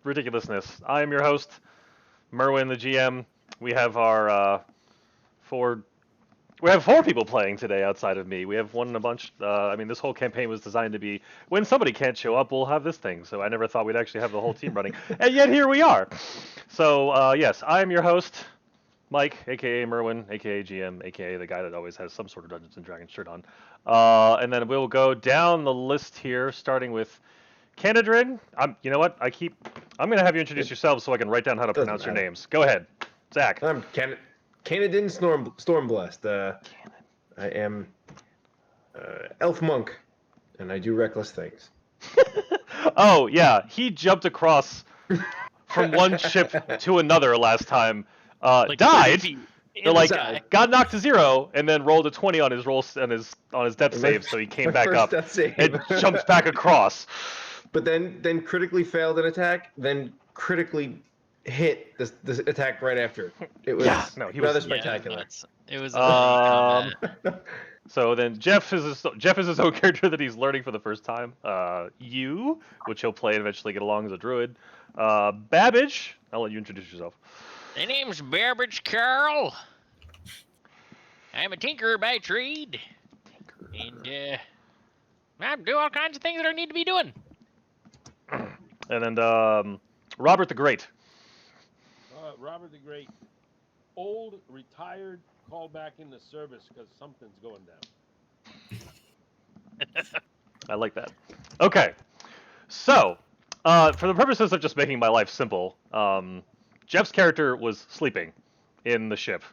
ridiculousness. I am your host, Merwin, the GM. We have our four. We have four people playing today outside of me. We have one in a bunch. I mean, this whole campaign was designed to be when somebody can't show up, we'll have this thing. So I never thought we'd actually have the whole team running, and yet here we are. So yes, I am your host, Mike, aka Merwin, aka GM, aka the guy that always has some sort of Dungeons and Dragons shirt on. And then we'll go down the list here, starting with Canadrin. You know what? I'm gonna have you introduce yourselves so I can write down how to Doesn't pronounce your matter. names. Go ahead, Zach. I'm Canadin Stormblessed. I am elf monk, and I do reckless things. Oh yeah, he jumped across from one ship to another last time. Like 30 Died. feet in But the like sky. got knocked to 0 and then rolled a 20 on his roll on his death save, so he came my back first up death save. and jumps back across. But then critically failed an attack, then critically hit this attack right after. It was he rather was spectacular. It was combat. So then Jeff is his own character that he's learning for the first time. You, which he'll play and eventually get along as a druid. Babbage, I'll let you introduce yourself. My name's Babbage Carl. I'm a tinkerer by trade. And I do all kinds of things that I need to be doing. And then Robert the Great. Robert the Great, old, retired, called back into service because something's going down. I like that. Okay, so for the purposes of just making my life simple, Jeff's character was sleeping in the ship.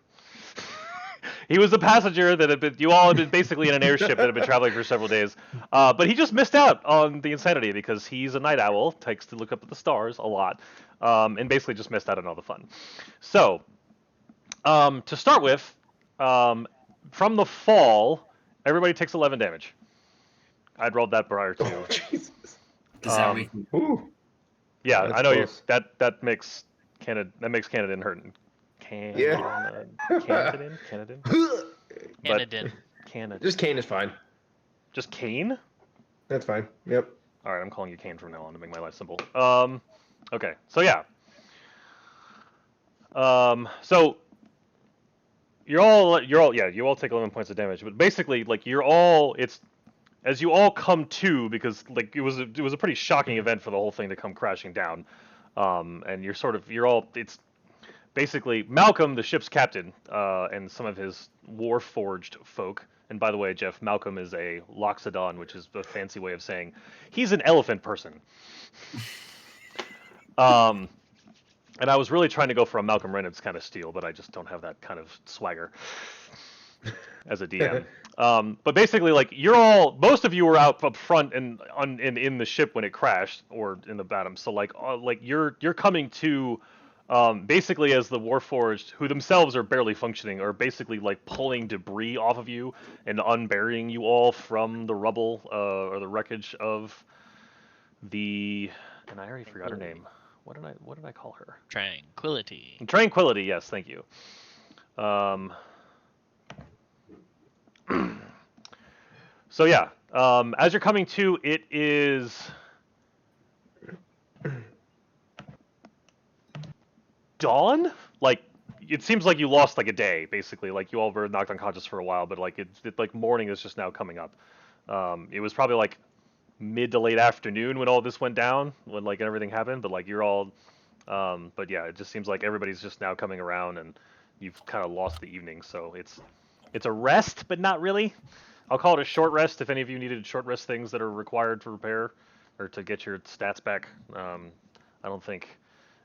He was a passenger that had been. You all had been basically in an airship that had been traveling for several days, but he just missed out on the insanity because he's a night owl, takes to look up at the stars a lot, and basically just missed out on all the fun. So, to start with, from the fall, everybody takes 11 damage. I'd rolled that prior to. Oh, Jesus. Is that we Ooh. Yeah, That's I know close. that makes Canada hurt. Yeah. Canada. Canadin. Canada. Just Kane is fine. Just Kane? That's fine. Yep. All right, I'm calling you Kane from now on to make my life simple. Okay, so yeah. So you all take 11 points of damage, but basically like it's as you all come to, because like it was a pretty shocking event for the whole thing to come crashing down. And it's basically Malcolm, the ship's captain, and some of his war-forged folk. And by the way, Jeff, Malcolm is a Loxodon, which is a fancy way of saying he's an elephant person. And I was really trying to go for a Malcolm Reynolds kind of steal, but I just don't have that kind of swagger as a DM. But basically, like most of you were out up front and in the ship when it crashed, or in the bottom. So like you're coming to. Basically, as the Warforged, who themselves are barely functioning, are basically like pulling debris off of you and unburying you all from the rubble or the wreckage of the. And I already forgot her name. What did I call her? Tranquility. Tranquility. Yes, thank you. So yeah, as you're coming to, it is. Dawn? Like, it seems like you lost like a day, basically. Like you all were knocked unconscious for a while, but like it's like morning is just now coming up. It was probably like mid to late afternoon when all this went down, when like everything happened. But like you're all, but yeah, it just seems like everybody's just now coming around, and you've kind of lost the evening. So it's a rest, but not really. I'll call it a short rest if any of you needed short rest things that are required for repair or to get your stats back. I don't think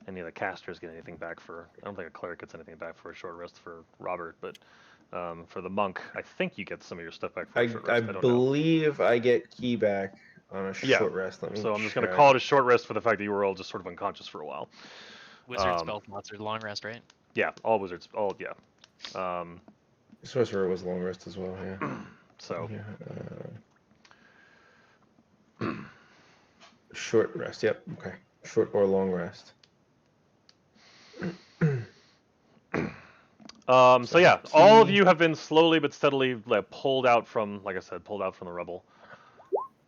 any of the casters get anything back for. I don't think a cleric gets anything back for a short rest for Robert, but for the monk, I think you get some of your stuff back for a short I rest. I don't believe I get key back on a Yeah. short rest. Let me So I'm just going to check. call it a short rest for the fact that you were all just sort of unconscious for a while. Wizard spell slots are long rest, right? Yeah, all wizards. All yeah. Sorcerer was long rest as well. Yeah. So Yeah. Short rest. Yep. Okay. Short or long rest. So yeah, all of you have been slowly but steadily like, pulled out from, like I said, pulled out from the rubble.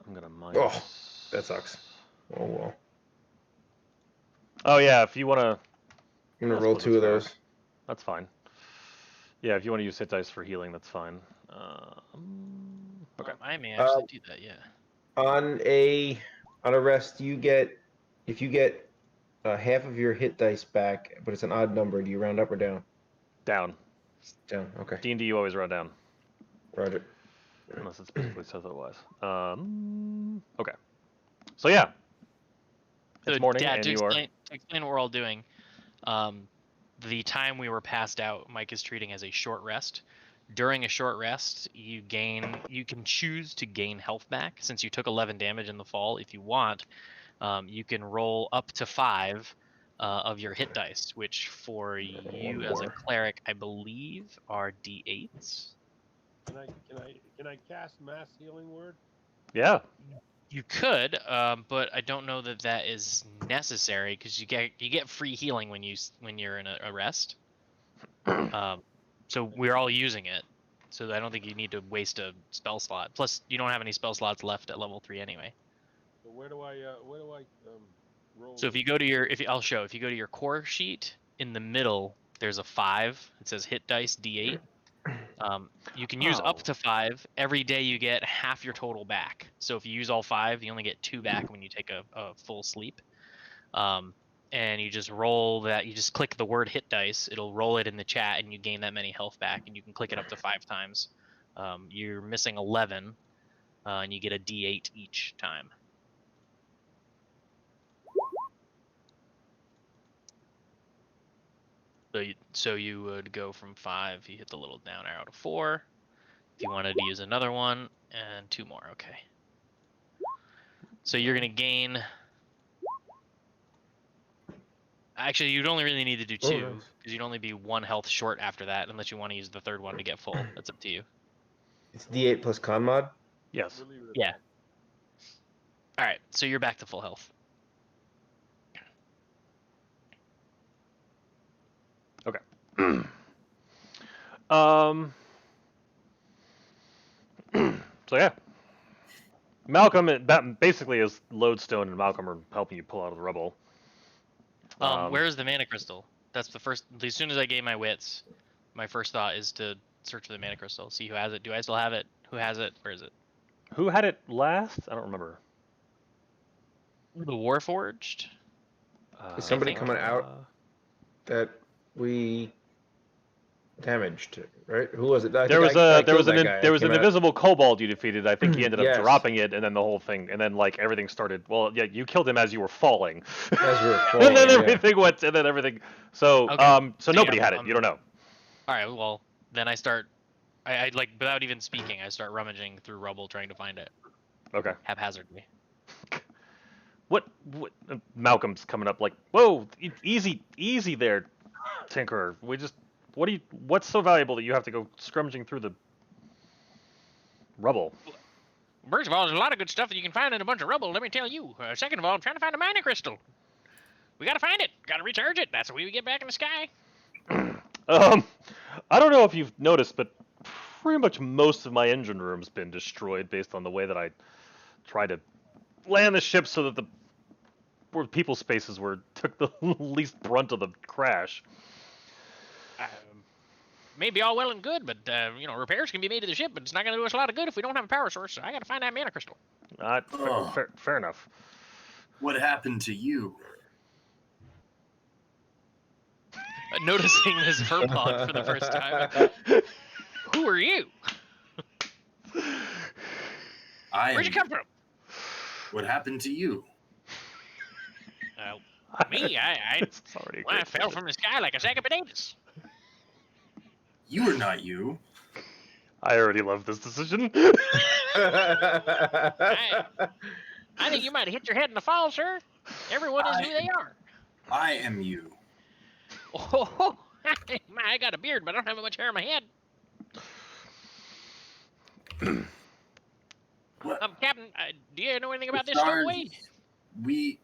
I'm gonna minus. Oh, that sucks. Oh well. Oh yeah, if you wanna, I'm gonna I roll suppose 2 that's of fair. those. That's fine. Yeah, if you want to use hit dice for healing, that's fine. Okay. I may actually do that. Yeah. On a rest, if you get half of your hit dice back, but it's an odd number. Do you round up or down? Down. Down. Okay. D&D, you always round down, Roger. unless it specifically says otherwise. Okay. So yeah, it's So, morning, Dad, and to you are. explain what we're all doing, the time we were passed out, Mike is treating as a short rest. During a short rest, you can choose to gain health back. Since you took 11 damage in the fall, if you want, you can roll up to 5 of your hit dice, which for you as a more. cleric, I believe, are d8s. Can I cast mass healing word? Yeah. You could, but I don't know that that is necessary because you get free healing when you're in a rest. So we're all using it, so I don't think you need to waste a spell slot. Plus, you don't have any spell slots left at level 3 anyway. So where do I roll? So if you go to your I'll show, if you go to your core sheet in the middle, there's a 5. It says hit dice d8. You can use up Oh. to 5. Every day you get half your total back. So if you use all 5, you only get 2 back when you take a full sleep. And you just roll that. You just click the word hit dice. It'll roll it in the chat, and you gain that many health back. And you can click it up to 5 times. You're missing 11, and you get a d8 each time. So you would go from 5. You hit the little down arrow to 4. If you wanted to use another one, and 2 more. Okay. So you're gonna gain. Actually, you'd only really need to do 2 nice. because you'd only be 1 health short after that, unless you want to use the third one to get full. That's up to you. It's D8 plus con mod. Yes. We'll leave it at Yeah. that. All right, so you're back to full health. So yeah, Malcolm, that basically is Lodestone and Malcolm are helping you pull out of the rubble. Where's the mana crystal? That's the first. As soon as I gain my wits, my first thought is to search for the mana crystal. See who has it. Do I still have it? Who has it? Where is it? Who had it last? I don't remember. The Warforged. Is somebody think. coming out that we damaged? Right? Who was it? I There think was I a there was killed an that guy. there I was came an out- invisible kobold you defeated. I think he ended up Yes. dropping it, and then the whole thing, and then like everything started. Well, yeah, you killed him as you were falling. As we were And falling, then yeah. everything went, and then everything. So Okay. so Yeah, nobody had it. You don't know. All right. Well, then I start. I like without even speaking. I start rummaging through rubble trying to find it Okay. haphazardly. What Malcolm's coming up like, whoa, easy there, Tinkerer. What's so valuable that you have to go scrummaging through the rubble? First of all, there's a lot of good stuff that you can find in a bunch of rubble. Let me tell you. Second of all, I'm trying to find a mana crystal. We gotta find it. Gotta recharge it. That's the way we get back in the sky. I don't know if you've noticed, but pretty much most of my engine room's been destroyed based on the way that I tried to land the ship so that the where people spaces took the least brunt of the crash. Maybe all well and good, but repairs can be made to the ship, but it's not gonna do us a lot of good if we don't have a power source. So I gotta find that mana crystal. Fair enough. What happened to you? Noticing this verblog for the first time. Who are you? Where'd you come from? What happened to you? Me? I fell from the sky like a sack of potatoes. You are not you. I already love this decision. I think you might have hit your head in the fall, sir. Everyone is who they are. I am you. Oh, I got a beard, but I don't have much hair on my head. Captain, do you know anything about this stowaway? The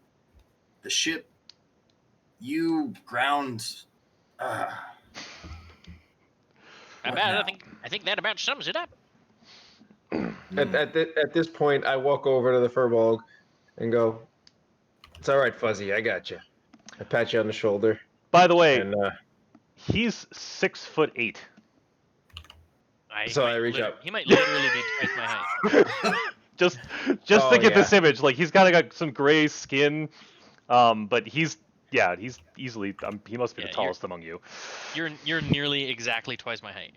ship, you ground. I think that about sums it up. At this point, I walk over to the Furbolg and go, "It's all right, Fuzzy. I got you." I pat you on the shoulder, By the way, and he's 6'8". So I reach up. He might literally be twice my height. Just Oh, to get yeah. this image, like he's kind of got some gray skin, but he's easily he must be Yeah, the tallest among you. You're nearly exactly twice my height.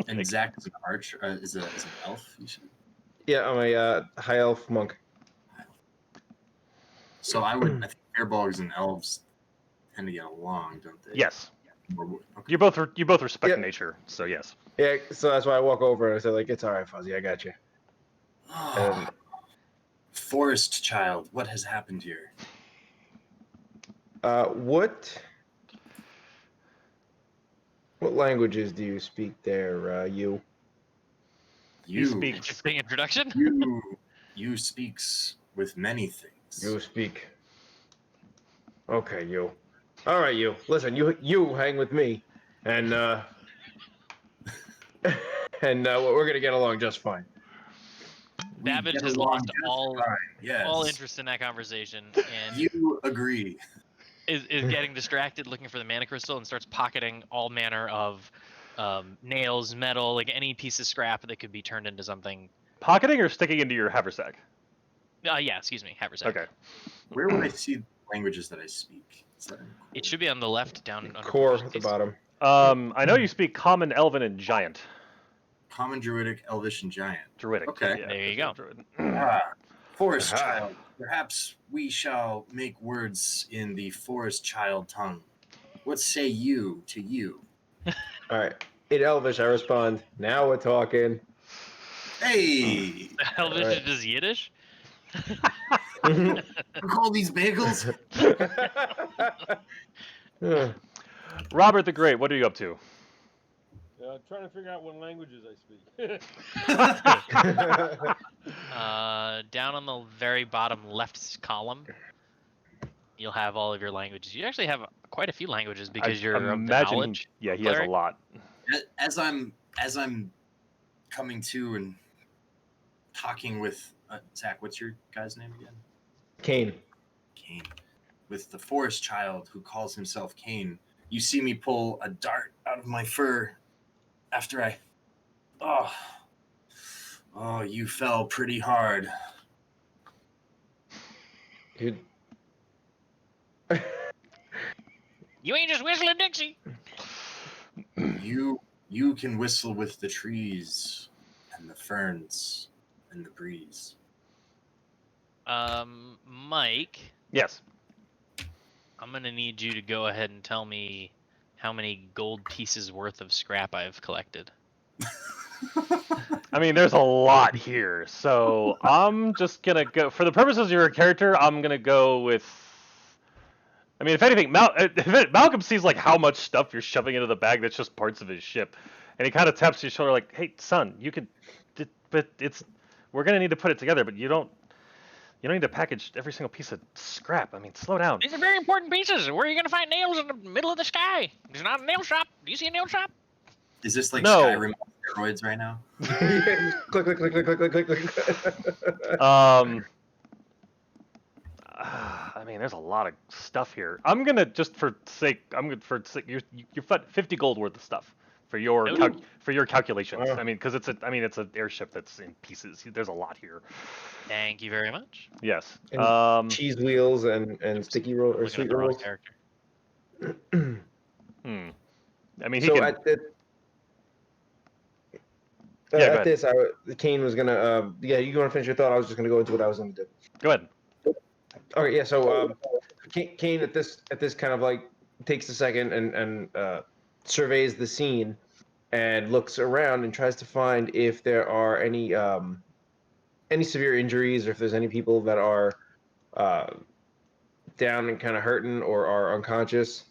And Zach is an archer. Is an elf. You should. Yeah, I'm a high elf monk. So I think airbogs and elves tend to get along, don't they? Yes, Okay. you both respect Yep. nature, so yes. Yeah, so that's why I walk over and I say, like, it's all right, Fuzzy, I got you. And Forest child, what has happened here? what languages do you speak there, you? He speaks. Interesting introduction. You speaks with many things. You speak. Okay, you. All right, you. Listen, you hang with me, and we're gonna get along just fine. We Babbage get has along lost just all fine, yes. all interest in that conversation and You agree. is getting distracted looking for the mana crystal and starts pocketing all manner of nails, metal, like any piece of scrap that could be turned into something. Pocketing or sticking into your haversack? Yeah, excuse me, haversack. Okay. Where would I see the languages that I speak? Is that It should be on the left, down under Core at the proficiencies. bottom. I know you speak Common, Elven, and Giant. Common, Druidic, Elvish, and Giant. Druidic. Okay. Yeah, There you go. Druid. Forest Aha. child. Perhaps we shall make words in the forest child tongue. What say you to you? All right. In Elvish, I respond. Now we're talking. Hey! Elvish Alright. is just Yiddish. You call these bagels? Robert the Great, what are you up to? Trying to figure out what languages I speak. Down on the very bottom left column, you'll have all of your languages. You actually have quite a few languages because you're of the imagine knowledge. he has cleric. a lot. As I'm coming to and talking with Zach, what's your guy's name again? Kane. Kane. With the forest child who calls himself Kane, you see me pull a dart out of my fur after I. Oh, you fell pretty hard. Dude. You ain't just whistling Dixie. You can whistle with the trees and the ferns and the breeze. Mike, Yes. I'm gonna need you to go ahead and tell me how many gold pieces worth of scrap I've collected. I mean, there's a lot here, so I'm just gonna go for the purposes of your character. I'm gonna go with. I mean, if anything, Malcolm sees like how much stuff you're shoving into the bag that's just parts of his ship, and he kind of taps your shoulder like, "Hey, son, you could, but we're gonna need to put it together, but you don't need to package every single piece of scrap. I mean, slow down." These are very important pieces. Where are you gonna find nails in the middle of the sky? There's not a nail shop. Do you see a nail shop? Is this like No. Skyrim on steroids right now? Click, click, click, click, click, click, click. I mean, there's a lot of stuff here. I'm gonna just for sake, you're 50 gold worth of stuff for your Ooh. for your calculations. Wow. I mean, because it's an airship that's in pieces. There's a lot here. Thank you very much. Yes. And cheese wheels and sticky roll or Looking at sweet the wrong rolls. character. I mean, he So can. at the Yeah, go at ahead. this, Kane was gonna. Yeah, you want to finish your thought? I was just gonna go into what I was gonna do. Go ahead. Okay, yeah. So Kane at this kind of like takes a second and surveys the scene and looks around and tries to find if there are any severe injuries or if there's any people that are down and kind of hurting or are unconscious.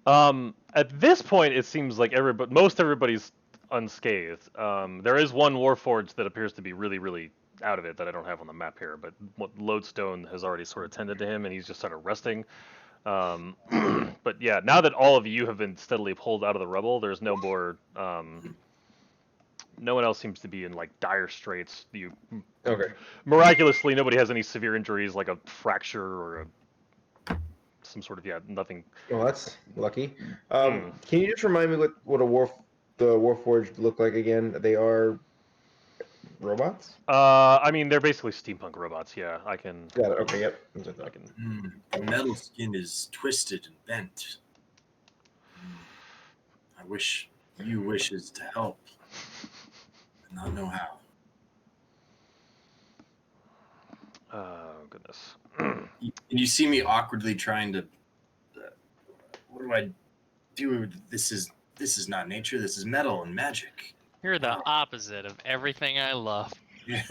At this point, it seems like most everybody's unscathed. There is one Warforged that appears to be really, really out of it that I don't have on the map here, but Lodestone has already sort of tended to him, and he's just sort of resting. But yeah, now that all of you have been steadily pulled out of the rubble, there's no more. No one else seems to be in like dire straits. Okay. Miraculously, nobody has any severe injuries like a fracture or some sort of nothing. Well, that's lucky. Hmm. Can you just remind me what the Warforged look like again? They are robots. I mean, they're basically steampunk robots. Yeah, I can. Got it. Okay. Yep. That's what I I thought. can. The metal skin is twisted and bent. I wish you wishes to help, but not know how. Oh goodness. You see me awkwardly trying to. What do I do? This is not nature. This is metal and magic. You're the opposite of everything I love. Yeah.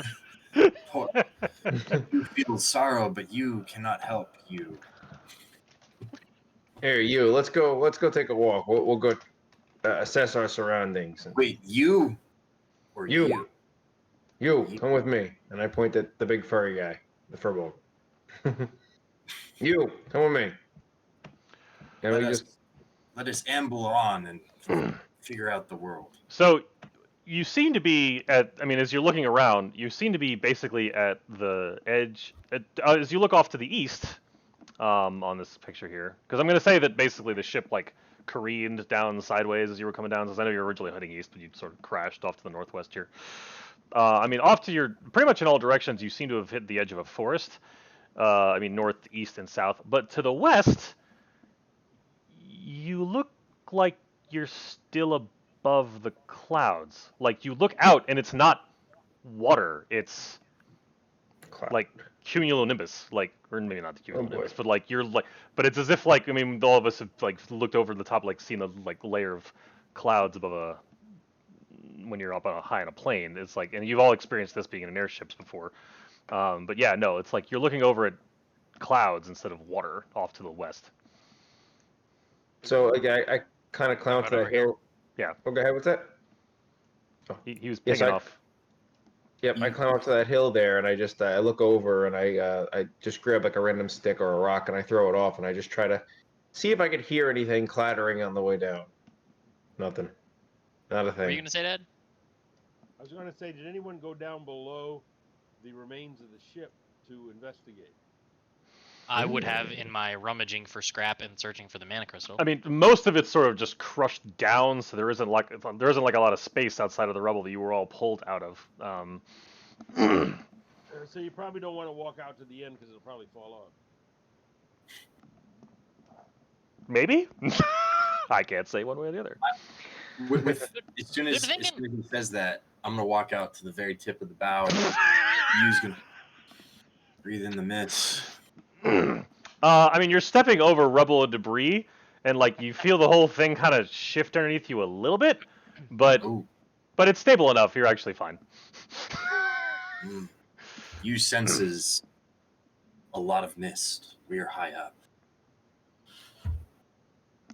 You feel sorrow, but you cannot help you. Here, you. Let's go. Let's go take a walk. We'll go assess our surroundings. Wait, you or You. you? Come with me. And I point at the big furry guy, the furball. You, come with me. And Let we us just let us amble on and figure out the world. So, you seem to be at. I mean, as you're looking around, you seem to be basically at the edge. As you look off to the east, on this picture here, because I'm going to say that basically the ship like careened down sideways as you were coming down. Because I know you're originally heading east, but you sort of crashed off to the northwest here. I mean, off to your pretty much in all directions, you seem to have hit the edge of a forest. I mean, north, east, and south. But to the west, you look like you're still above the clouds. Like you look out, and it's not water. It's cloud. like cumulonimbus, like, or maybe not the boy. cumulonimbus, but like you're like, but it's as if like, I mean, all of us have like looked over the top, like seen a like layer of clouds above a when you're up on a high on a plane. It's like, and you've all experienced this being in airships before. But yeah, no, it's like you're looking over at clouds instead of water off to the west. So like I kind of climb up to over that here? hill. Yeah. Okay, what's that? He was Yes, pinging I- off. Yep, I climb up to that hill there, and I just I look over, and I just grab like a random stick or a rock, and I throw it off, and I just try to see if I could hear anything clattering on the way down. Nothing. Not a What are you thing. gonna say, Dad? I was going to say, did anyone go down below the remains of the ship to investigate? I would have in my rummaging for scrap and searching for the mana crystal. I mean, most of it's sort of just crushed down, so there isn't like a lot of space outside of the rubble that you were all pulled out of. So you probably don't want to walk out to the end because it'll probably fall off. Maybe. I can't say one way or the other. As soon as he says that, I'm gonna walk out to the very tip of the bow. You's gonna breathe in the mist. I mean, you're stepping over rubble and debris, and like you feel the whole thing kind of shift underneath you a little bit, but Ooh. it's stable enough. You're actually fine. You senses a lot of mist. We are high up.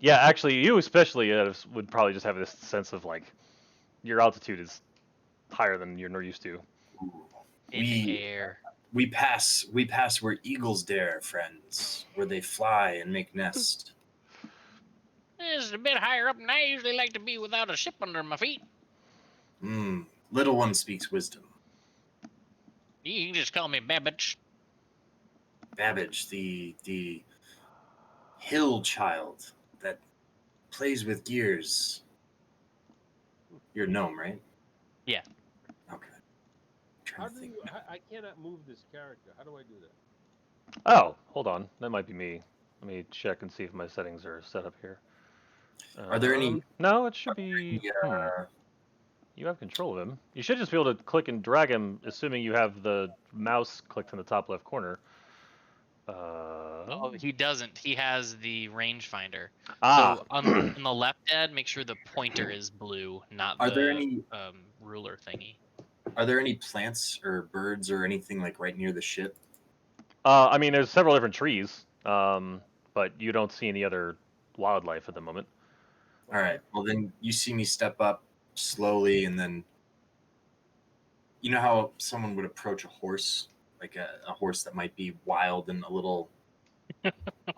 Yeah, actually, you especially would probably just have this sense of like your altitude is higher than you're used to. Ooh. In the air. We pass where eagles dare, friends, where they fly and make nest. It's a bit higher up, and I usually like to be without a ship under my feet. Little one speaks wisdom. You can just call me Babbage. Babbage, the hill child that plays with gears. You're a gnome, right? Yeah. Okay. How do you? I cannot move this character. How do I do that? Oh, hold on, that might be me. Let me check and see if my settings are set up here. Are there any? No, it should be. You have control of him. You should just be able to click and drag him, assuming you have the mouse clicked in the top left corner. Oh, he doesn't. He has the rangefinder. Ah. So on the left, Dad, make sure the pointer is blue, not Are the there any? ruler thingy. Are there any plants or birds or anything like right near the ship? I mean, there's several different trees, but you don't see any other wildlife at the moment. All right. Well, then you see me step up slowly, and then you know how someone would approach a horse, like a horse that might be wild and a little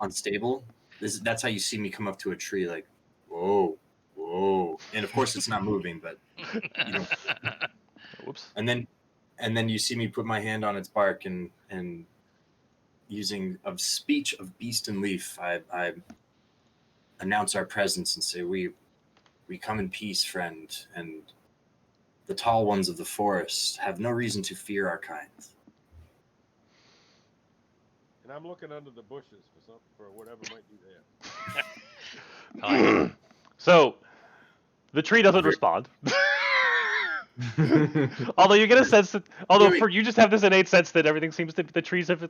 unstable. That's how you see me come up to a tree, like, whoa, whoa, and of course it's not moving, but you know. Whoops. And then you see me put my hand on its bark and using of speech of beast and leaf, I announce our presence and say, we come in peace, friend, and the tall ones of the forest have no reason to fear our kind. And I'm looking under the bushes for whatever might be there. I like it. So the tree doesn't respond. Although you get a sense that, you just have this innate sense that everything seems to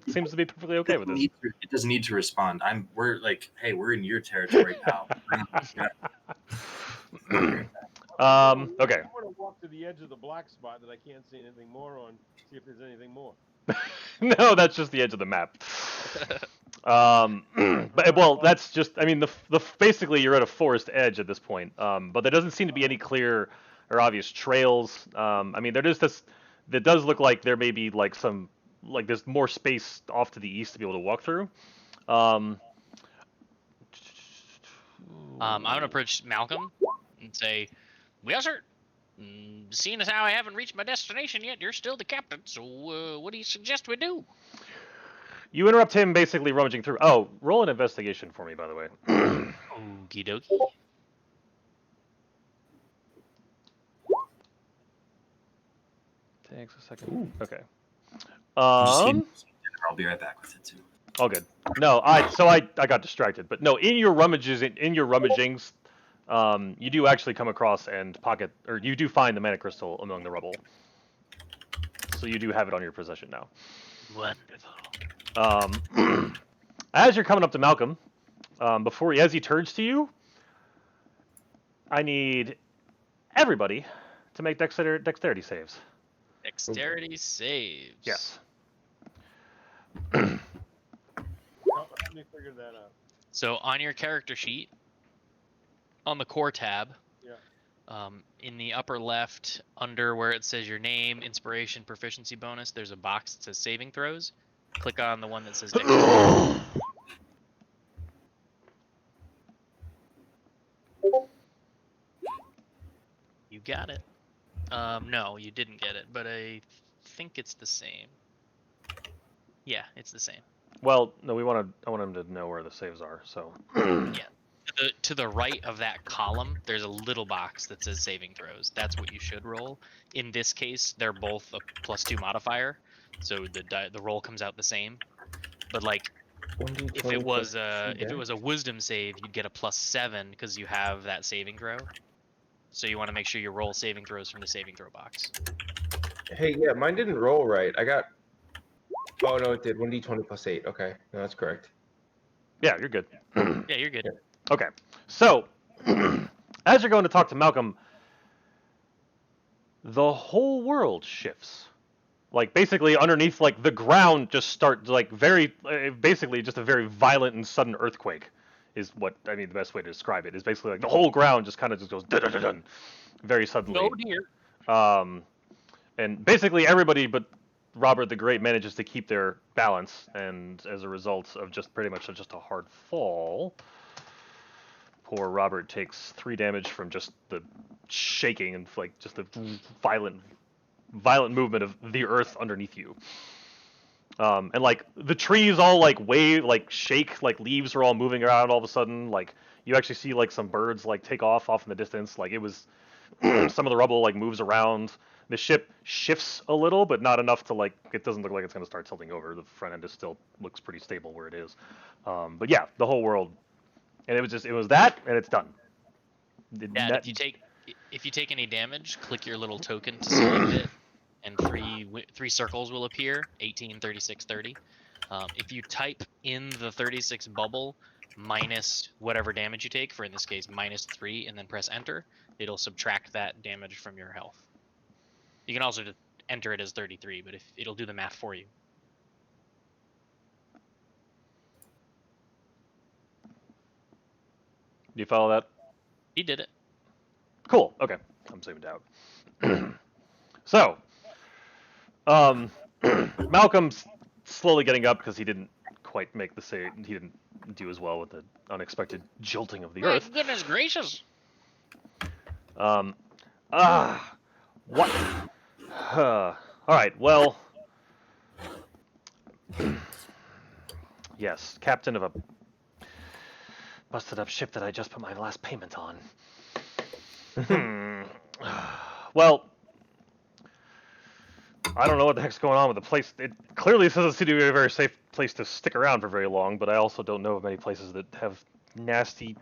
seems to be perfectly okay with this. It doesn't need to respond. We're like, hey, we're in your territory, pal. Okay. I want to walk to the edge of the black spot that I can't see anything more on. See if there's anything more. No, that's just the edge of the map. But well, that's just. I mean, the basically you're at a forest edge at this point. But there doesn't seem to be any clear or obvious trails. I mean, there is this. That does look like there may be like some there's more space off to the east to be able to walk through. I'm gonna approach Malcolm and say, "Well, sir, seeing as how I haven't reached my destination yet, you're still the captain. So, what do you suggest we do?" You interrupt him basically rummaging through. Oh, roll an investigation for me, by the way. Okie dokie. Takes a second. Ooh. Okay. I'll be right back with it too. All good. No, I got distracted, but no, in your rummagings, you do actually come across and pocket, or you do find the mana crystal among the rubble. So you do have it on your possession now. Wonderful. As you're coming up to Malcolm, as he turns to you, I need everybody to make dexterity saves. Dexterity saves. Yes. Help me figure that out. So on your character sheet, on the core tab, Yeah. in the upper left, under where it says your name, inspiration, proficiency bonus, there's a box that says saving throws. Click on the one that says dexterity. You got it. No, you didn't get it, but I think it's the same. Yeah, it's the same. Well, no, I want him to know where the saves are. So. To the right of that column, there's a little box that says saving throws. That's what you should roll. In this case, they're both a +2 modifier, so the roll comes out the same. But like, if it was a wisdom save, you'd get a +7 because you have that saving throw. So you want to make sure you roll saving throws from the saving throw box. Hey, yeah, mine didn't roll right. I got. Oh no, it did. 1d20 +8. Okay, no, that's correct. Yeah, you're good. Yeah, you're good. Okay, so as you're going to talk to Malcolm, the whole world shifts. Like basically underneath, like the ground just starts like basically just a very violent and sudden earthquake, is what I mean. The best way to describe it is basically like the whole ground just kind of just goes dun very suddenly. Oh dear. And basically everybody but Robert the Great manages to keep their balance, and as a result of just pretty much just a hard fall, poor Robert takes 3 damage from just the shaking and like just the violent movement of the earth underneath you. And like the trees all like wave, like shake, like leaves are all moving around all of a sudden. Like you actually see like some birds like take off in the distance. Like it was some of the rubble like moves around. The ship shifts a little, but not enough to like, it doesn't look like it's going to start tilting over. The front end still looks pretty stable where it is. But yeah, the whole world, and it was that, and it's done. Yeah, if you take any damage, click your little token to select it, and three circles will appear, 18, 36, 30. If you type in the 36 bubble minus whatever damage you take, for in this case -3, and then press enter, it'll subtract that damage from your health. You can also just enter it as 33, but it'll do the math for you. Do you follow that? He did it. Cool. Okay, I'm saving it out. So, Malcolm's slowly getting up because he didn't quite make the save. He didn't do as well with the unexpected jolting of the earth. Goodness gracious! What? All right. Well, Yes, captain of a busted up ship that I just put my last payment on. Well, I don't know what the heck's going on with the place. It clearly doesn't seem to be a very safe place to stick around for very long, but I also don't know of many places that have nasty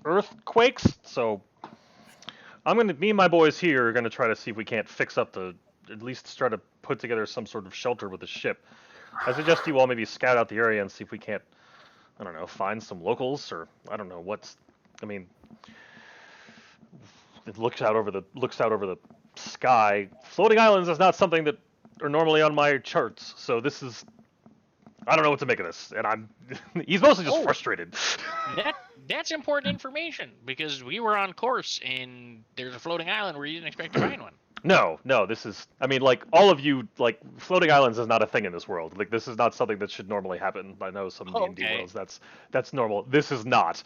earthquakes, so me and my boys here are gonna try to see if we can't fix up at least try to put together some sort of shelter with the ship. I suggest you all maybe scout out the area and see if we can't, I don't know, find some locals, or I don't know I mean, it looks out over the sky. Floating islands is not something that are normally on my charts, so this is, I don't know what to make of this, and he's mostly just frustrated. That's important information because we were on course and there's a floating island where you didn't expect to find one. No, this is, I mean, like, all of you, like, floating islands is not a thing in this world. Like, this is not something that should normally happen. I know some D&D Okay. worlds, that's normal. This is not.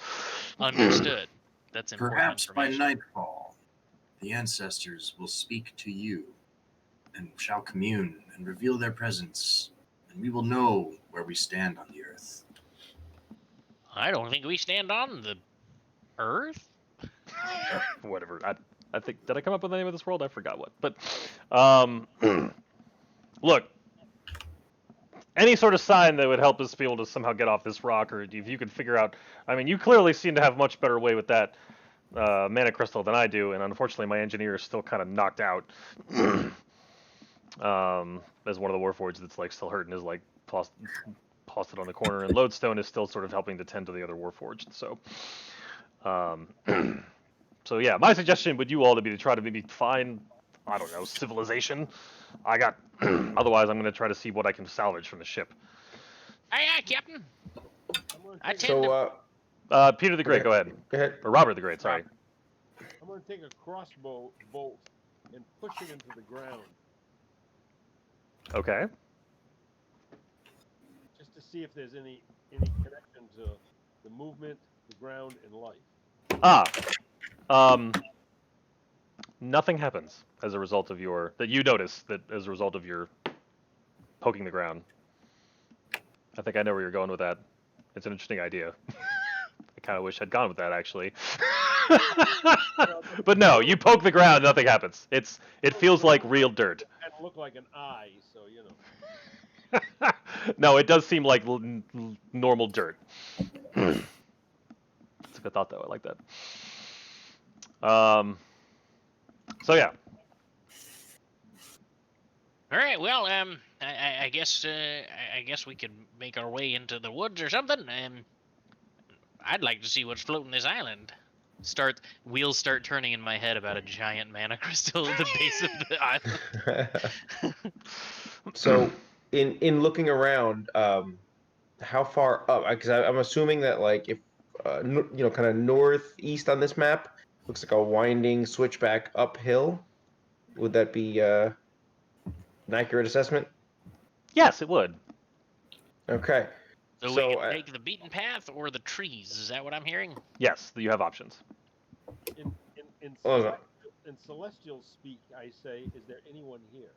Understood. That's important Perhaps by information. nightfall, the ancestors will speak to you and shall commune and reveal their presence, and we will know where we stand on the earth. I don't think we stand on the Earth. Whatever. I think, did I come up with the name of this world? I forgot what. But, look, any sort of sign that would help us be able to somehow get off this rock, or if you could figure out, I mean, you clearly seem to have much better way with that mana crystal than I do, and unfortunately my engineer is still kind of knocked out. As one of the warforged that's like still hurting is like tossed it on the corner, and Lodestone is still sort of helping to tend to the other warforged. So, so yeah, my suggestion would you all to be to try to maybe find, I don't know, civilization. Otherwise I'm going to try to see what I can salvage from the ship. Aye, Captain. I'm gonna I take, tend So, Peter the Great, go ahead. go ahead. Or Robert the Great, sorry. I'm gonna take a crossbow bolt and push it into the ground Okay. just to see if there's any connection to the movement, the ground, and life. Nothing happens as a result of you notice that as a result of your poking the ground. I think I know where you're going with that. It's an interesting idea. I kind of wish I'd gone with that, actually. But no, you poke the ground, nothing happens. It feels like real dirt. And look like an eye, so you know. No, it does seem like normal dirt. It's a good thought, though. I like that. So yeah. All right. Well, I guess we could make our way into the woods or something. I'd like to see what's floating this island. Wheels start turning in my head about a giant mana crystal at the base of the island. So, in looking around, how far up? Because I'm assuming that like if kind of northeast on this map looks like a winding switchback uphill. Would that be an accurate assessment? Yes, it would. Okay. So we can take the beaten path or the trees. Is that what I'm hearing? Yes, you have options. In celestial speak, I say, is there anyone here?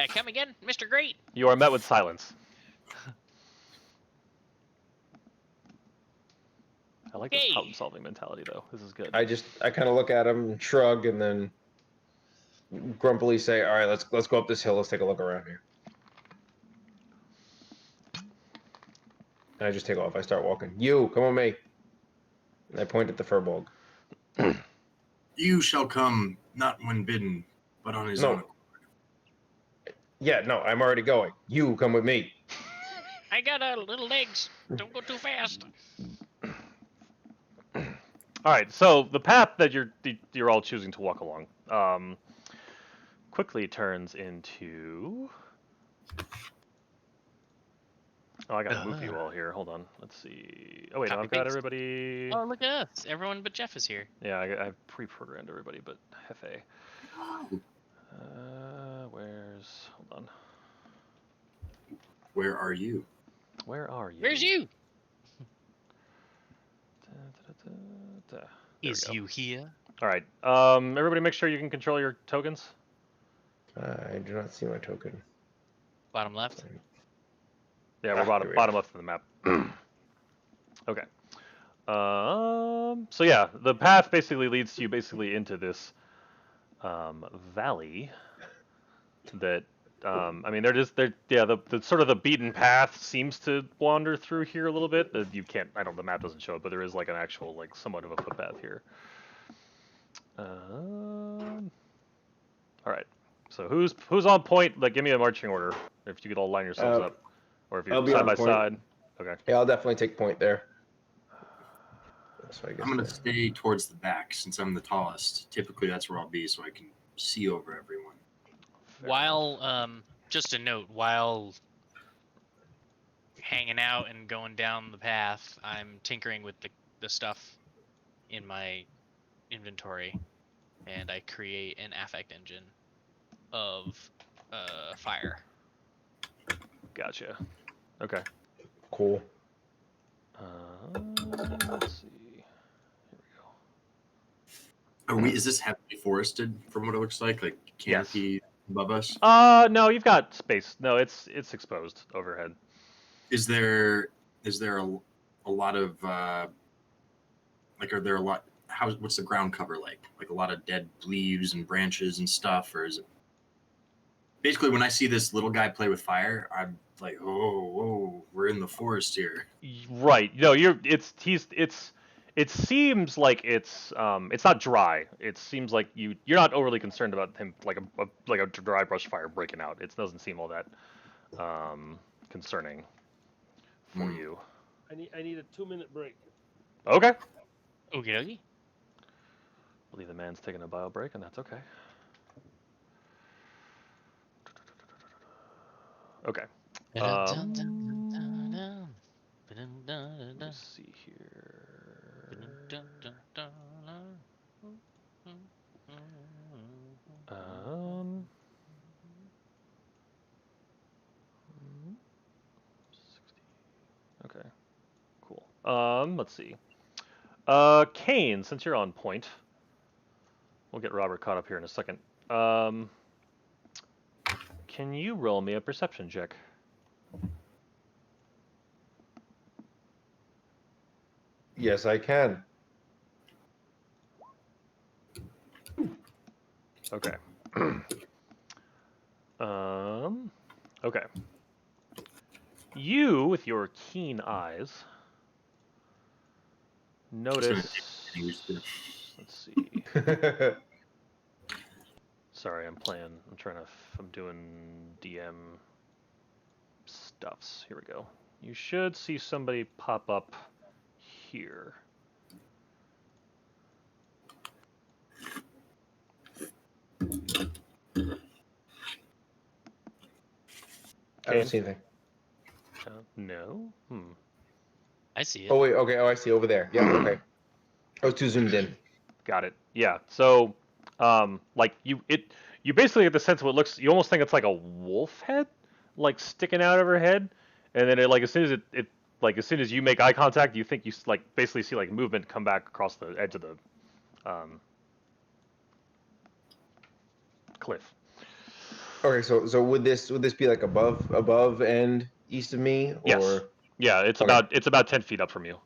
Come again, Mr. Great. You are met with silence. I like this problem-solving mentality, though. This is good. I kind of look at him, shrug, and then grumpily say, "All right, let's go up this hill. Let's take a look around here." And I just take off. I start walking. You, come with me. And I point at the furball. You shall come, not when bidden, but on his own. Yeah, no, I'm already going. You come with me. I got little legs. Don't go too fast. All right, so the path that you're all choosing to walk along quickly turns into. Oh, I gotta move you all here. Hold on. Let's see. Oh wait, no, I've got everybody. Oh, look at us! Everyone but Jeff is here. Yeah, I've pre-programmed everybody but Hefe. Where's? Hold on. Where are you? Where are you? Where's you? There Is you here? All right. Everybody, make sure you can control your tokens. I do not see my token. Bottom left. Yeah, we're here we bottom are. left of the map. Okay. So yeah, the path basically leads you into this valley that I mean the sort of the beaten path seems to wander through here a little bit. You can't the map doesn't show it, but there is like an actual like somewhat of a footpath here. All right. So who's on point? Like give me a marching order if you could all line yourselves up, or if you're I'll be side on by point. side. Okay. Yeah, I'll definitely take point there. So I guess I'm gonna stay towards the back since I'm the tallest. Typically, that's where I'll be, so I can see over everyone. Fair While just a note, while hanging out and going down the path, I'm tinkering with the stuff in my inventory, and I create an affect engine of fire. Gotcha. Okay. cool. Let's see. Here we go. Are we? Is this heavily forested from what it looks like? Like canopy above us? No, you've got space. No, it's exposed overhead. Is there a lot of like are there a lot? What's the ground cover like? Like a lot of dead leaves and branches and stuff, or is it? Basically, when I see this little guy play with fire, I'm like, oh, we're in the forest here. Right. No, it seems like it's not dry. It seems like you're not overly concerned about him like a dry brush fire breaking out. It doesn't seem all that concerning for you. I need a 2-minute break. Okay. Okie dokie. I believe the man's taking a bio break, and that's okay. Okay. Let's see here. Okay. Cool. Let's see. Kane, since you're on point, we'll get Robert caught up here in a second. Can you roll me a perception check? Yes, I can. Okay. Okay. You, with your keen eyes, notice. Let's see. Sorry, I'm doing DM stuffs. Here we go. You should see somebody pop up here. I don't see anything. No. I see it. Oh wait, okay. Oh, I see over there. Yeah, okay. I was too zoomed in. Got it. Yeah. So, like you basically get the sense of what looks. You almost think it's like a wolf head, like sticking out of her head, and then as soon as you make eye contact, you think you like basically see like movement come back across the edge of the cliff. Okay, so would this be like above and east of me, or? Yes. Yeah. It's Okay. about 10 feet up from you.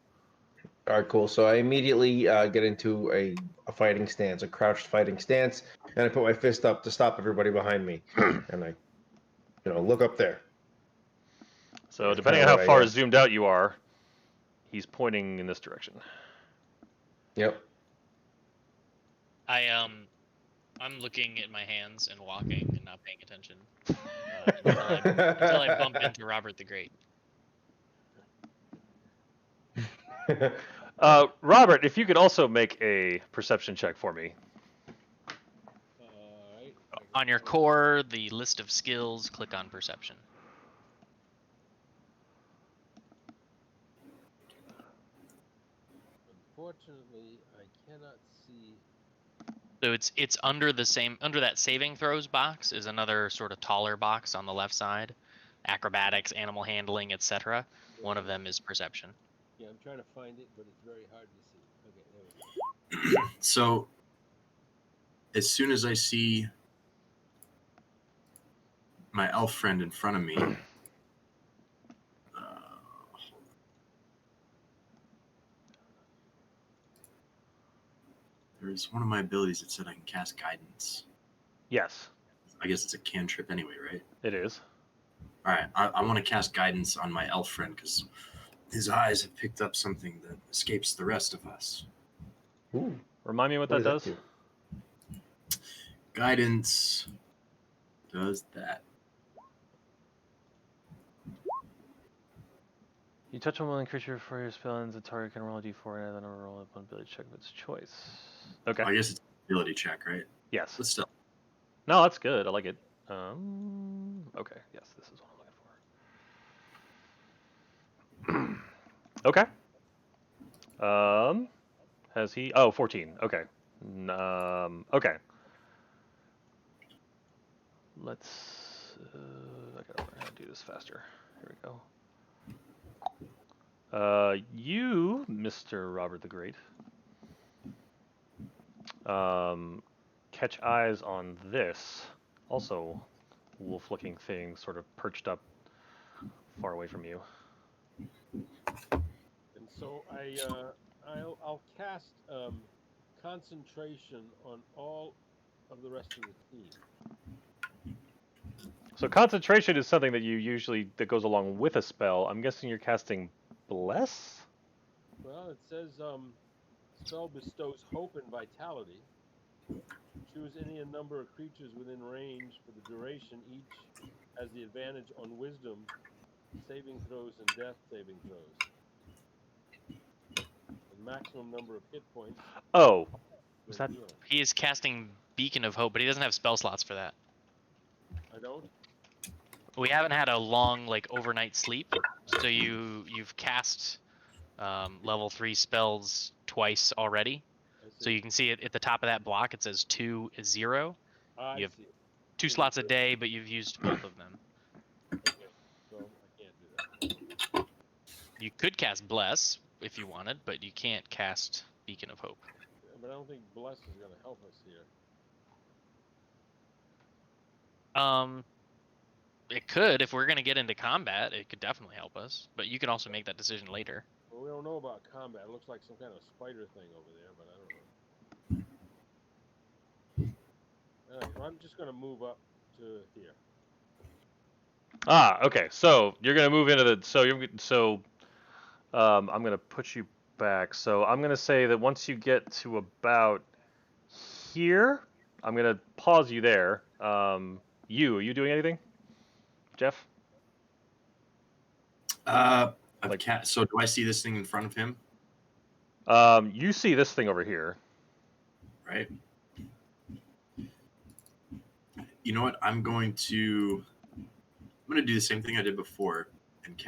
All right, cool. So I immediately get into a fighting stance, a crouched fighting stance, and I put my fist up to stop everybody behind me, and I, look up there. So That's depending on kinda how what far zoomed out you are, he's pointing in this direction. Yep. I'm looking at my hands and walking and not paying attention until I bump into Robert the Great. Robert, if you could also make a perception check for me. Alright. On your core, the list of skills, click on perception. Unfortunately, I cannot see. So it's under that saving throws box is another sort of taller box on the left side. Acrobatics, animal handling, etc. One of them is perception. Yeah, I'm trying to find it, but it's very hard to see. Okay, there we go. So, as soon as I see my elf friend in front of me. There's one of my abilities that said I can cast guidance. Yes, I guess it's a cantrip anyway, right? it is. All right, I want to cast guidance on my elf friend because his eyes have picked up something that escapes the rest of us. Ooh, Remind me what that does. do? Guidance does that. You touch a willing creature for your spell ends, the target can roll a d4 and then roll a ability check of its choice. Okay. I guess it's an ability check, right? Yes. But still. No, that's good. I like it. Okay. Yes, this is what I'm looking for. Okay. Has he? Oh, 14. Okay. Okay. Let's. I gotta learn how to do this faster. Here we go. You, Mr. Robert the Great, catch eyes on this, also wolf-looking thing, sort of perched up far away from you. And so I'll cast concentration on all of the rest of the team. So concentration is something that that goes along with a spell. I'm guessing you're casting Bless? Well, it says spell bestows hope and vitality. Choose any number of creatures within range for the duration. Each has the advantage on wisdom saving throws and death saving throws. The maximum number of hit points. Oh, was that? Healing. He is casting Beacon of Hope, but he doesn't have spell slots for that. I don't. We haven't had a long overnight sleep, so you've cast level 3 spells twice already. So you can see it at the top of that block. It says 2 is 0. You have 2 slots a day, but you've used both of them. Okay, so I can't do that. You could cast Bless if you wanted, but you can't cast Beacon of Hope. Yeah, but I don't think Bless is going to help us here. It could. If we're going to get into combat, it could definitely help us. But you can also make that decision later. Well, we don't know about combat. It looks like some kind of spider thing over there, but I don't know. Well, I'm just going to move up to here. Ah, okay. So you're gonna move into the. I'm gonna put you back. So I'm gonna say that once you get to about here, I'm gonna pause you there. Are you doing anything, Jeff? So do I see this thing in front of him? You see this thing over here. Right. You know what? I'm going to do the same thing I did before and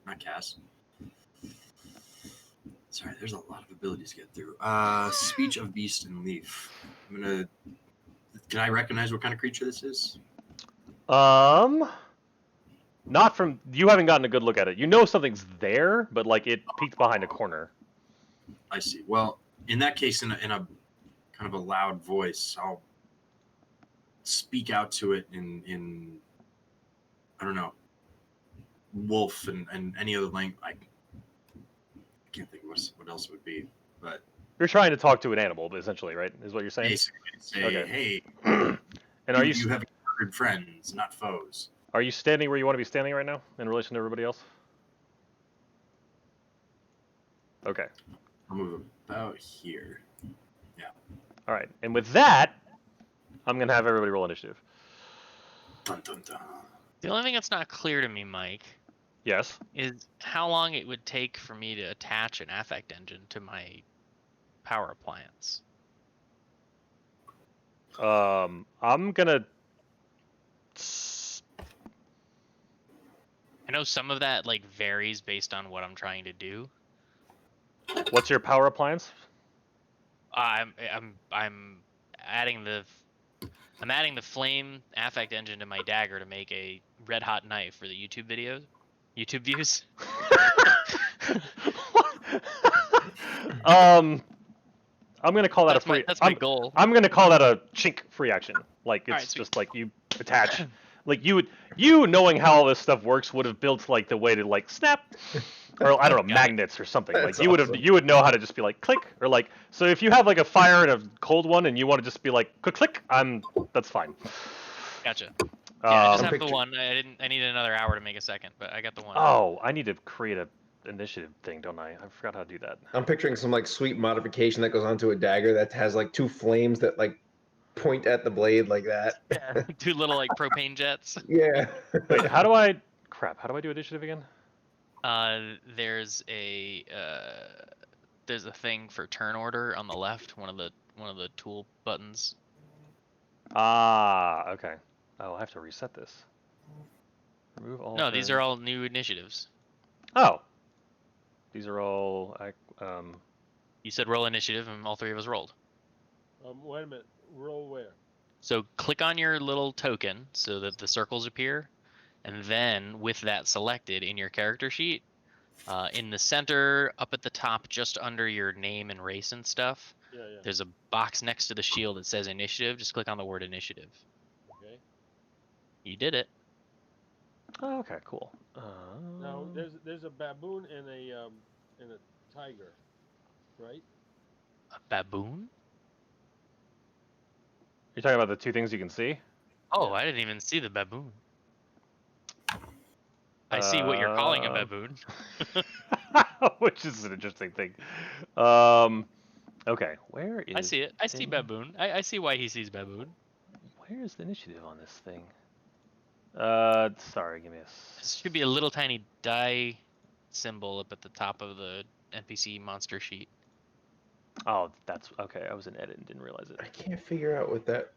not cast. Sorry, there's a lot of abilities to get through. Speech of Beast and Leaf. Can I recognize what kind of creature this is? Not from you haven't gotten a good look at it. You know something's there, but like it peeked behind a corner. I see. Well, in that case, in a kind of a loud voice, I'll speak out to it in I don't know, wolf and any other language. I can't think of what else it would be, but You're trying to talk to an animal, essentially, right? Is what you're saying? basically say, Okay. hey, And are you have good friends, not foes. Are you standing where you want to be standing right now in relation to everybody else? Okay. I'll move about here. Yeah. All right. And with that, I'm gonna have everybody roll initiative. Dun, dun, dun. The only thing that's not clear to me, Mike, Yes. is how long it would take for me to attach an affect engine to my power appliance. I'm gonna. I know some of that varies based on what I'm trying to do. What's your power appliance? I'm adding the flame affect engine to my dagger to make a red hot knife for the YouTube views. I'm gonna call that a free. That's my goal. I'm gonna call that a chink free action. Like it's Alright, just like you attach. like you knowing how all this stuff works would have built like the way to like snap, or I don't know, Got it. magnets or something. Like That's you would awesome. you would know how to just be like click, or like, so if you have like a fire and a cold one and you want to just be like click, that's fine. Gotcha. Yeah, I just I'm have the picture- one. I needed another hour to make a second, but I got the one. Oh, I need to create a initiative thing, don't I? I forgot how to do that. I'm picturing some like sweet modification that goes onto a dagger that has like two flames that like point at the blade like that. Yeah. 2 little like propane jets. Yeah. Wait, how do I? Crap, how do I do initiative again? There's a thing for turn order on the left. One of the tool buttons. Ah, okay. Oh, I have to reset this. Remove all. No, these turn- are all new initiatives. Oh, these are all. You said roll initiative, and all 3 of us rolled. Wait a minute. Roll where? So click on your little token so that the circles appear, and then with that selected in your character sheet, in the center, up at the top, just under your name and race and stuff, Yeah, yeah. there's a box next to the shield that says initiative. Just click on the word initiative. Okay. You did it. Oh, okay, cool. Now there's a baboon and a tiger, right? A baboon? You're talking about the 2 things you can see? Oh, Yeah. I didn't even see the baboon. I see what you're calling a baboon. Which is an interesting thing. Okay, where is? I see it. I see baboon. I see why he sees baboon. Where's the initiative on this thing? Sorry, give me a. This should be a little tiny die symbol up at the top of the NPC monster sheet. Oh, that's okay. I was in edit and didn't realize it. I can't figure out what that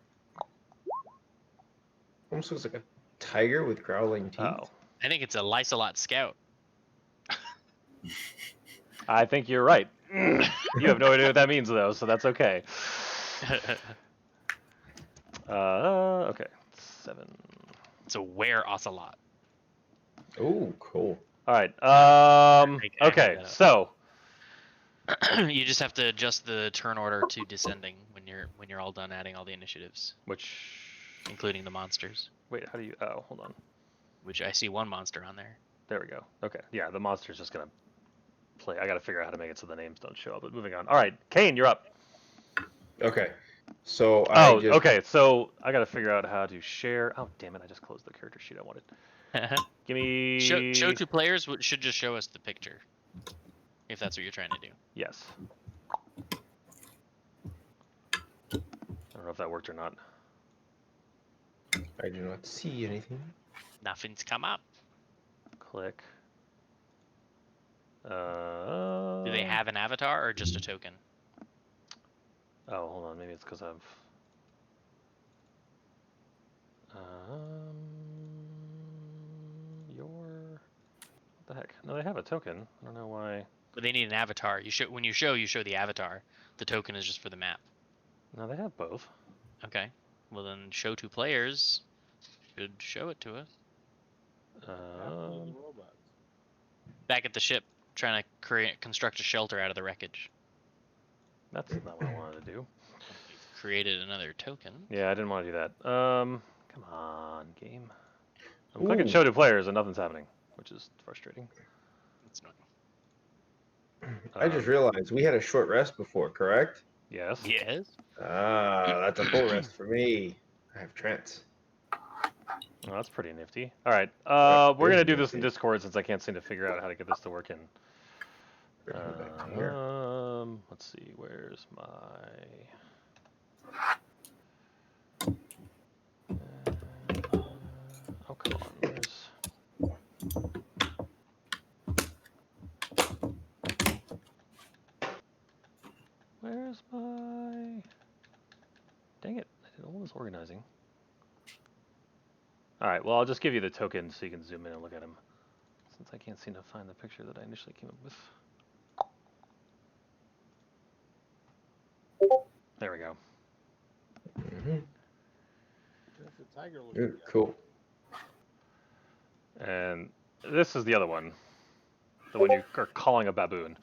almost looks like a tiger with growling teeth. Oh, I think it's a Lysolot Scout. I think you're right. You have no idea what that means though, so that's okay. Okay, 7. It's a were ocelot. Oh, cool. All right. I made Okay, that up. so You just have to adjust the turn order to descending when you're all done adding all the initiatives, which? including the monsters. Wait, how do you? Oh, hold on. Which I see 1 monster on there. There we go. Okay, yeah, the monster's just gonna play. I gotta figure out how to make it so the names don't show up. But moving on. All right, Kane, you're up. Okay. So Oh, I just okay. So I gotta figure out how to share. Oh, damn it! I just closed the character sheet I wanted. Give me. show 2 players should just show us the picture, if that's what you're trying to do. Yes. I don't know if that worked or not. I do not see anything. Nothing's come up. Click. Do they have an avatar or just a token? Oh, hold on. Maybe it's because I've. What the heck? No, they have a token. I don't know why. But they need an avatar. When you show the avatar. The token is just for the map. No, they have both. Okay. Well then, show 2 players should show it to us. Apples and robots. Back at the ship, trying to construct a shelter out of the wreckage. That's not what I wanted to do. Created another token. Yeah, I didn't want to do that. Come on, game. I'm clicking Ooh. show to players and nothing's happening, which is frustrating. It's not. I just realized we had a short rest before, correct? Yes. Yes. Ah, that's a full rest for me. I have trance. Well, that's pretty nifty. All right. That We're is gonna do this in nifty. Discord since I can't seem to figure out how to get this to work in. Bring it back to here. Let's see. Where's my? Oh, come on. Where's my? Dang it! I did all this organizing. All right. Well, I'll just give you the token so you can zoom in and look at him, since I can't seem to find the picture that I initially came up with. There we go. Mhm. That's a tiger looking Ooh, guy. cool. And this is the other one. The one you are calling a baboon.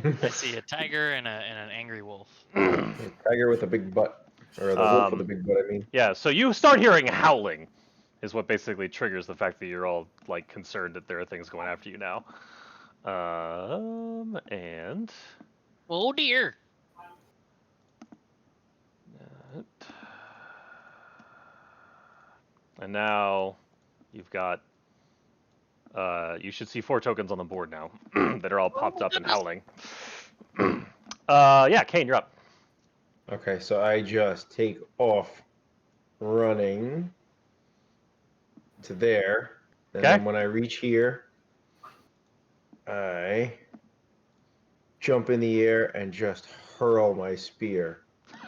I see a tiger and an angry wolf. A tiger with a big butt. Or the wolf with the big butt, I mean. Yeah, so you start hearing howling, is what basically triggers the fact that you're all like concerned that there are things going after you now. And Oh dear. and now you've got you should see 4 tokens on the board now that are all popped up and howling. Yeah, Kane, you're up. Okay, so I just take off running to there. And Okay. then when I reach here, I jump in the air and just hurl my spear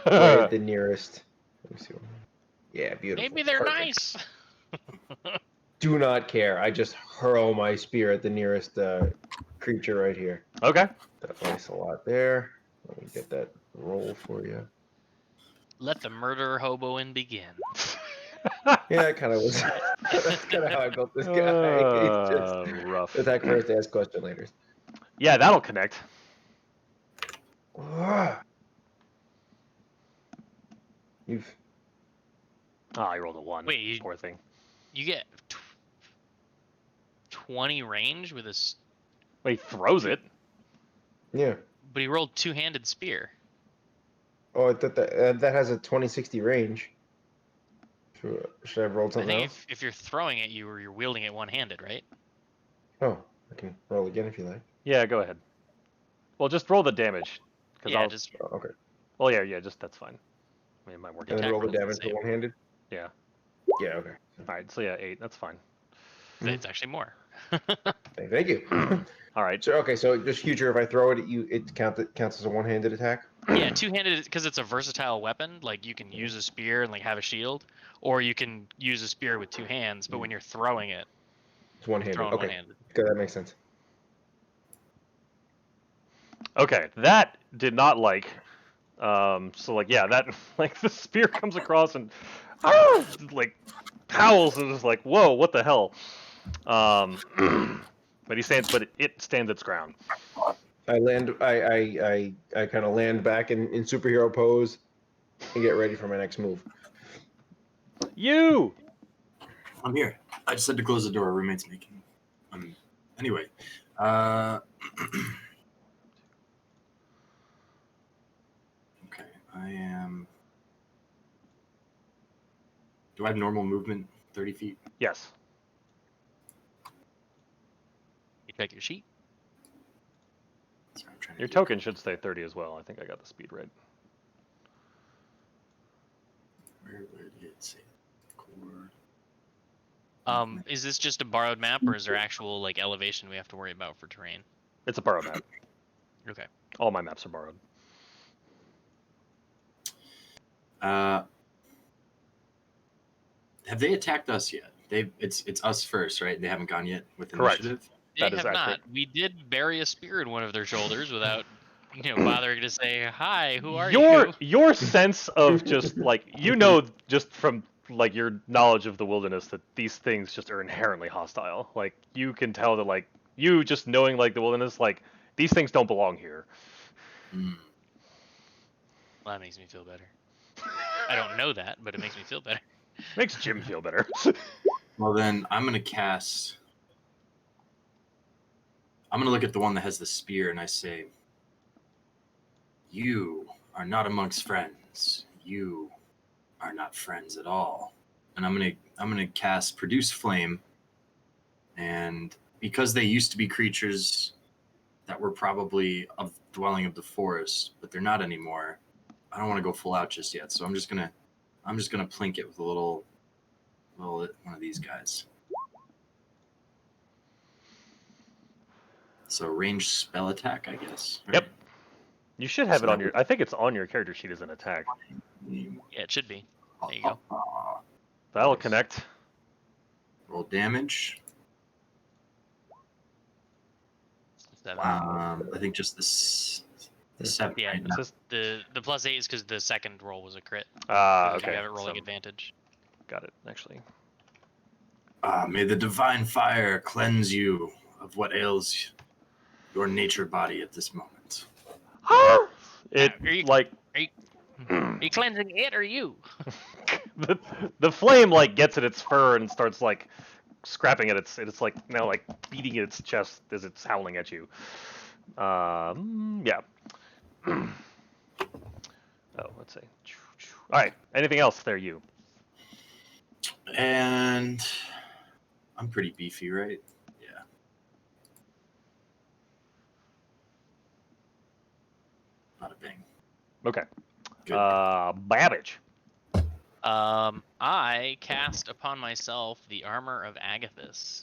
right at the nearest. Let me see. Yeah, beautiful. Maybe they're Perfect. nice. Do not care. I just hurl my spear at the nearest creature right here. Okay. That's nice a lot there. Let me get that roll for you. Let the murderer hoboing begin. Yeah, it kind of was. That's kind of how I built this guy. He's just Rough. attack first, ask question later. Yeah, that'll connect. You've Ah, I rolled a 1. Wait, you- Poor thing. You get 20 range with a, Well, he throws it. yeah. but he rolled two-handed spear. Oh, I thought that has a 20-60 range. Should I have rolled I something think else? if you're throwing it, you're wielding it one-handed, right? Oh, I can roll again if you like. Yeah, go ahead. Well, just roll the damage. Yeah, I'll... just Oh, okay. Well, yeah, just that's fine. I mean, it might work. And then Attack roll the rolls the damage for same. one-handed. Yeah. Yeah. Okay. All right. So yeah, 8. That's fine. It's actually more. Thank you. All right. So okay, so just future, if I throw it at you, it counts as a one-handed attack. Yeah, two-handed because it's a versatile weapon. Like you can use a spear and like have a shield, or you can use a spear with 2 hands. But when you're throwing it, It's one-handed. throwing Okay, one-handed. good. That makes sense. Okay, that did not like. So like yeah, that like the spear comes across and like howls and is like whoa, what the hell? But it stands its ground. I land. I kind of land back in superhero pose and get ready for my next move. You. I'm here. I just had to close the door. Roommate's making. Anyway. Okay, I am. Do I have normal movement? 30 feet. Yes. You check your sheet. Sorry, I'm trying to Your do- token should stay 30 as well. I think I got the speed right. Where did it say? Core. Is this just a borrowed map, or is there actual like elevation we have to worry about for terrain? It's a borrowed map. Okay. All my maps are borrowed. Have they attacked us yet? It's us first, right? They haven't gone yet with Correct. initiative. They That is have not. accurate. We did bury a spear in one of their shoulders without, bothering to say hi. Who are your you? your sense of just like just from like your knowledge of the wilderness that these things just are inherently hostile. Like you can tell that like you just knowing like the wilderness like these things don't belong here. Mm. Well, that makes me feel better. I don't know that, but it makes me feel better. Makes Jim feel better. Well, then I'm gonna cast. I'm gonna look at the one that has the spear, and I say, "You are not amongst friends. You are not friends at all." And I'm gonna cast Produce Flame, and because they used to be creatures that were probably of dwelling of the forest, but they're not anymore. I don't want to go full out just yet, so I'm just gonna plink it with a little one of these guys. So ranged spell attack, I guess. Right? Yep. You should have it on your. I think it's on your character sheet as an attack. Yeah, it should be. There you go. That'll Nice. connect. Roll damage. 7. I think just the 7. Yeah, right? It's just the +8 is because the second roll was a crit. okay. You have it rolling So, advantage. got it actually. May the divine fire cleanse you of what ails your nature body at this moment. It Are you- like are you- you cleansing it or you? the flame like gets at its fur and starts like scrapping at it's like now like beating at its chest as it's howling at you. Yeah. Oh, let's see. All right. Anything else there, you? And I'm pretty beefy, right? Yeah. Not a bang. Okay. Good. Babbage. I cast upon myself the armor of Agathis.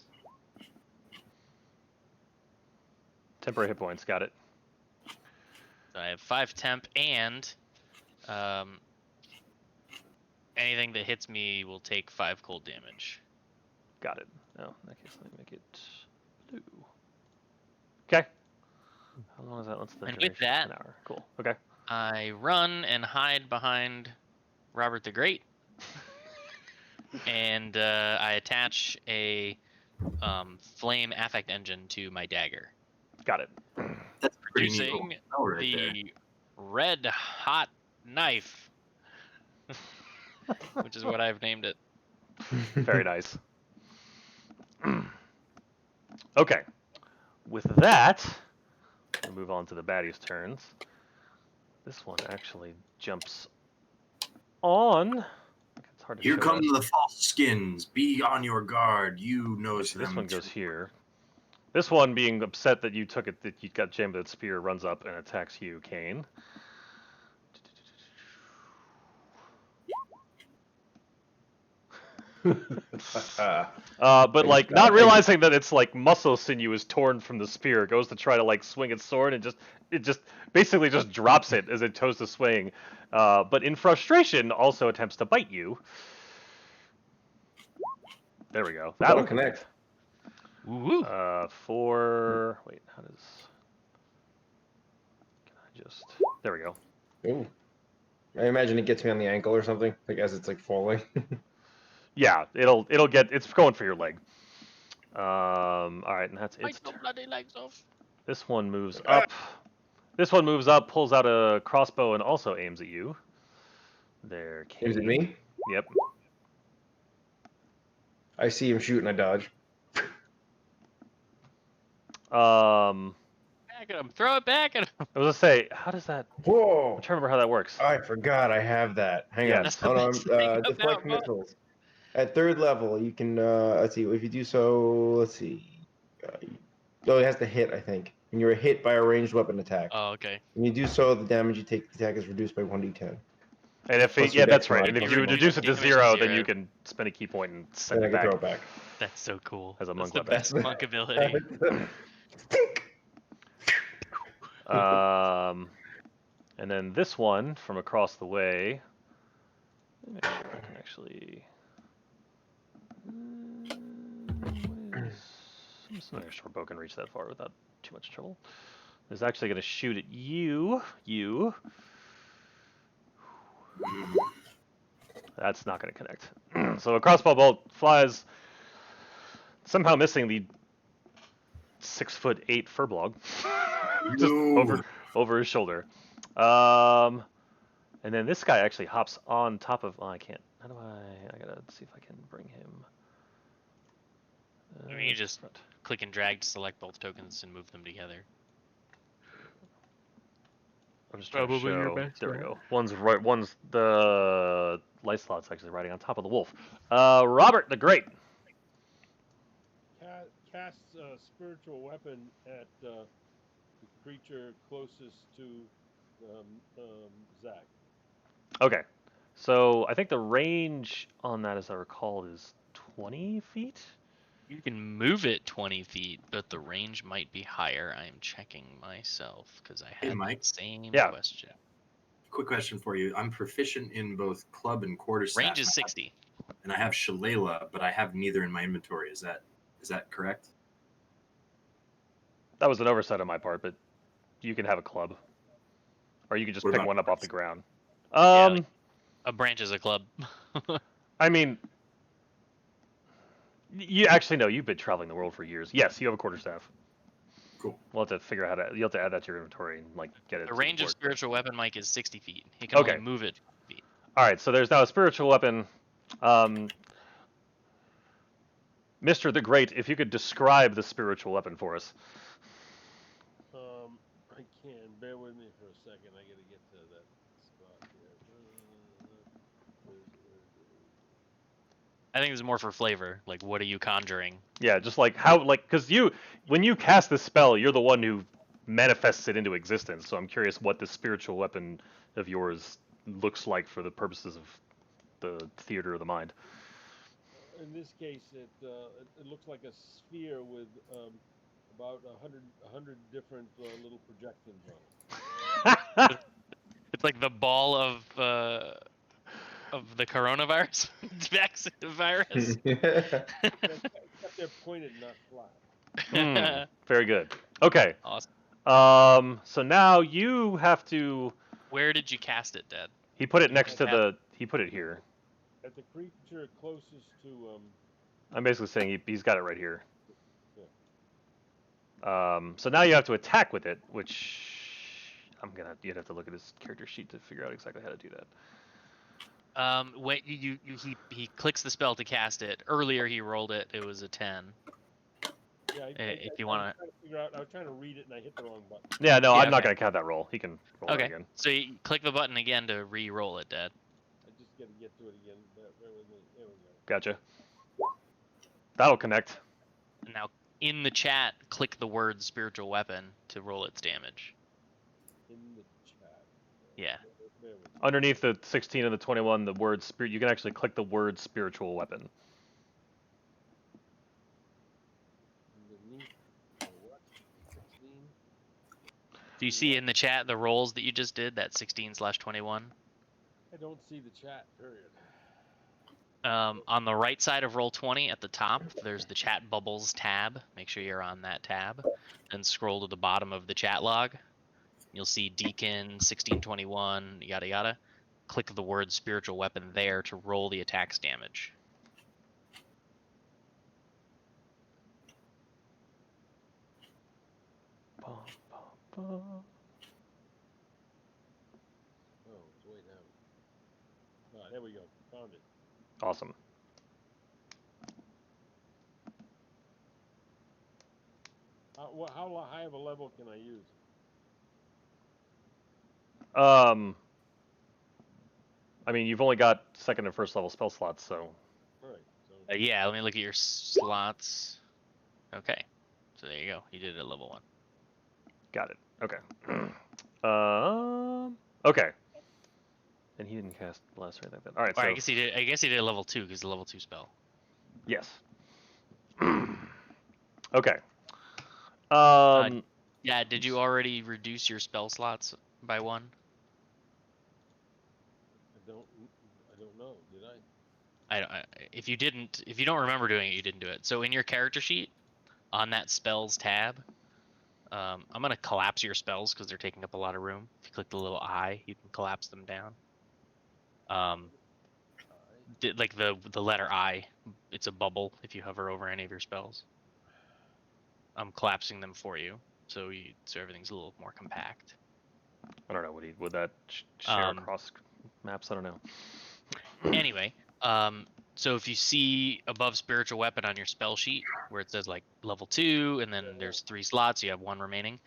Temporary hit points. Got it. So I have 5 temp, and anything that hits me will take 5 cold damage. Got it. Oh, in that case, let me make it blue. Okay. How long is that? What's the And duration? with that, An hour. Cool. Okay. I run and hide behind Robert the Great, and I attach a flame affect engine to my dagger, Got it. That's a pretty neat little producing spell right there. the red hot knife, which is what I've named it. Very nice. Okay. With that, we'll move on to the baddies' turns. This one actually jumps on. It's hard to Here show come that. the false skins. Be on your guard. You knows Actually, this them. one goes here. This one, being upset that you took it, that you got jammed with that spear, runs up and attacks you, Kane. But like not realizing that it's like muscle sinew is torn from the spear, goes to try to like swing its sword and it just basically just drops it as it toes to swing. But in frustration, also attempts to bite you. There we go. That'll connect. Woo! For wait, how does? Can I just? There we go. Ooh. I imagine it gets me on the ankle or something, like as it's like falling. Yeah, it'll get. It's going for your leg. All right, and that's Bite its the turn. bloody legs off. This one moves up. This one moves up, pulls out a crossbow, and also aims at you. There, Kane. Is it me? Yep. I see him shoot and I dodge. Back at him. Throw it back at him. I was gonna say, how does that? Whoa! I'm trying to remember how that works. I forgot I have that. Hang Yeah. on. That's the Hold on. best thing about Deflect mod. missiles. At 3rd level, you can. Let's see. If you do so, let's see. Oh, it has to hit, I think. When you're hit by a ranged weapon attack. Oh, okay. When you do so, the damage you take, the attack is reduced by 1d10. And if Plus yeah, your that's dex right. mod. And if Plus you your reduce it to decommission 0, then zero. you can spend a key point and send Then I it can back. throw it back. That's so cool. As a That's monk the weapon. best monk ability. Stink! And then this one from across the way. Let me make sure I can actually. What is? I'm assuming a short bow can reach that far without too much trouble. Is actually going to shoot at you. You. That's not going to connect. So a crossbow bolt flies, somehow missing the 6'8" furblog, just over his shoulder. And then this guy actually hops on top of. Oh, I can't. How do I? I gotta see if I can bring him. I mean, you just click and drag to select both tokens and move them together. I'm just trying Probably to your show. best There we bet. go. One's right. One's the light slot's actually riding on top of the wolf. Robert the Great. Casts a spiritual weapon at the creature closest to Zach. Okay. So I think the range on that, as I recall, is 20 feet. You can move it 20 feet, but the range might be higher. I am checking myself because I Hey, had Mike. the same Yeah. question. Quick question for you. I'm proficient in both club and quarterstaff. Range is 60. And I have shillelagh, but I have neither in my inventory. Is that correct? That was an oversight on my part, but you can have a club, or you can just What pick about one up off the ground. Yeah, like- A branch is a club. I mean, you actually know you've been traveling the world for years. Yes, you have a quarterstaff. Cool. We'll have to figure out how to. You'll have to add that to your inventory and like get it. The to range of work. spiritual weapon, Mike, is 60 feet. He can Okay. only move it 50 feet. All right. So there's now a spiritual weapon. Mr. the Great, if you could describe the spiritual weapon for us. I can. Bear with me for a second. I gotta get to that spot here. I think it's more for flavor. Like, what are you conjuring? Yeah, just like how, like, because when you cast the spell, you're the one who manifests it into existence. So I'm curious what the spiritual weapon of yours looks like for the purposes of the theater of the mind. In this case, it looks like a sphere with about 100 different little projections on it. It's like the ball of the coronavirus vaccine virus. Except they're pointed, not flat. Very good. Okay. Awesome. So now you have to. Where did you cast it, Dad? He put it next to the. He put it here. At the creature closest to I'm basically saying he's got it right here. So now you have to attack with it, which you'd have to look at his character sheet to figure out exactly how to do that. When he clicks the spell to cast it. Earlier he rolled it. It was a 10. Yeah, If you want to. I was trying to read it and I hit the wrong button. Yeah, no, Yeah, I'm not okay. going to count that roll. He can roll it again. So you click the button again to re-roll it, Dad. I just got to get to it again. Bear with me. There we go. Gotcha. That'll connect. And now in the chat, click the word spiritual weapon to roll its damage. In the chat. Yeah. Bear with me. Underneath the 16 and the 21, the word spirit, you can actually click the word spiritual weapon. Underneath the what? 16? Do you see in the chat the rolls that you just did, that 16/21? I don't see the chat, period. On the right side of roll 20 at the top, there's the chat bubbles tab. Make sure you're on that tab. Then scroll to the bottom of the chat log. You'll see Deacon 1621, yada yada. Click the word spiritual weapon there to roll the attack's damage. Oh, it's way down. Ah, there we go. Found it. Awesome. How high of a level can I use? I mean, you've only got second and first level spell slots, so. All right. So Yeah, let me look at your slots. Okay, so there you go. You did it at level 1. Got it. Okay. Okay. And he didn't cast bless or anything like that. All right. Or So I guess he did. I guess he did a level 2 because it's a level 2 spell. yes. Okay. Yeah. Did you already reduce your spell slots by 1? I don't know. Did I? If you didn't, if you don't remember doing it, you didn't do it. So in your character sheet, on that spells tab, I'm gonna collapse your spells because they're taking up a lot of room. If you click the little eye, you can collapse them down. Like the letter I, it's a bubble if you hover over any of your spells. I'm collapsing them for you, so everything's a little more compact. I don't know. Would that share across maps? I don't know. Anyway, so if you see above spiritual weapon on your spell sheet where it says like level 2 and then there's 3 slots, you have 1 remaining.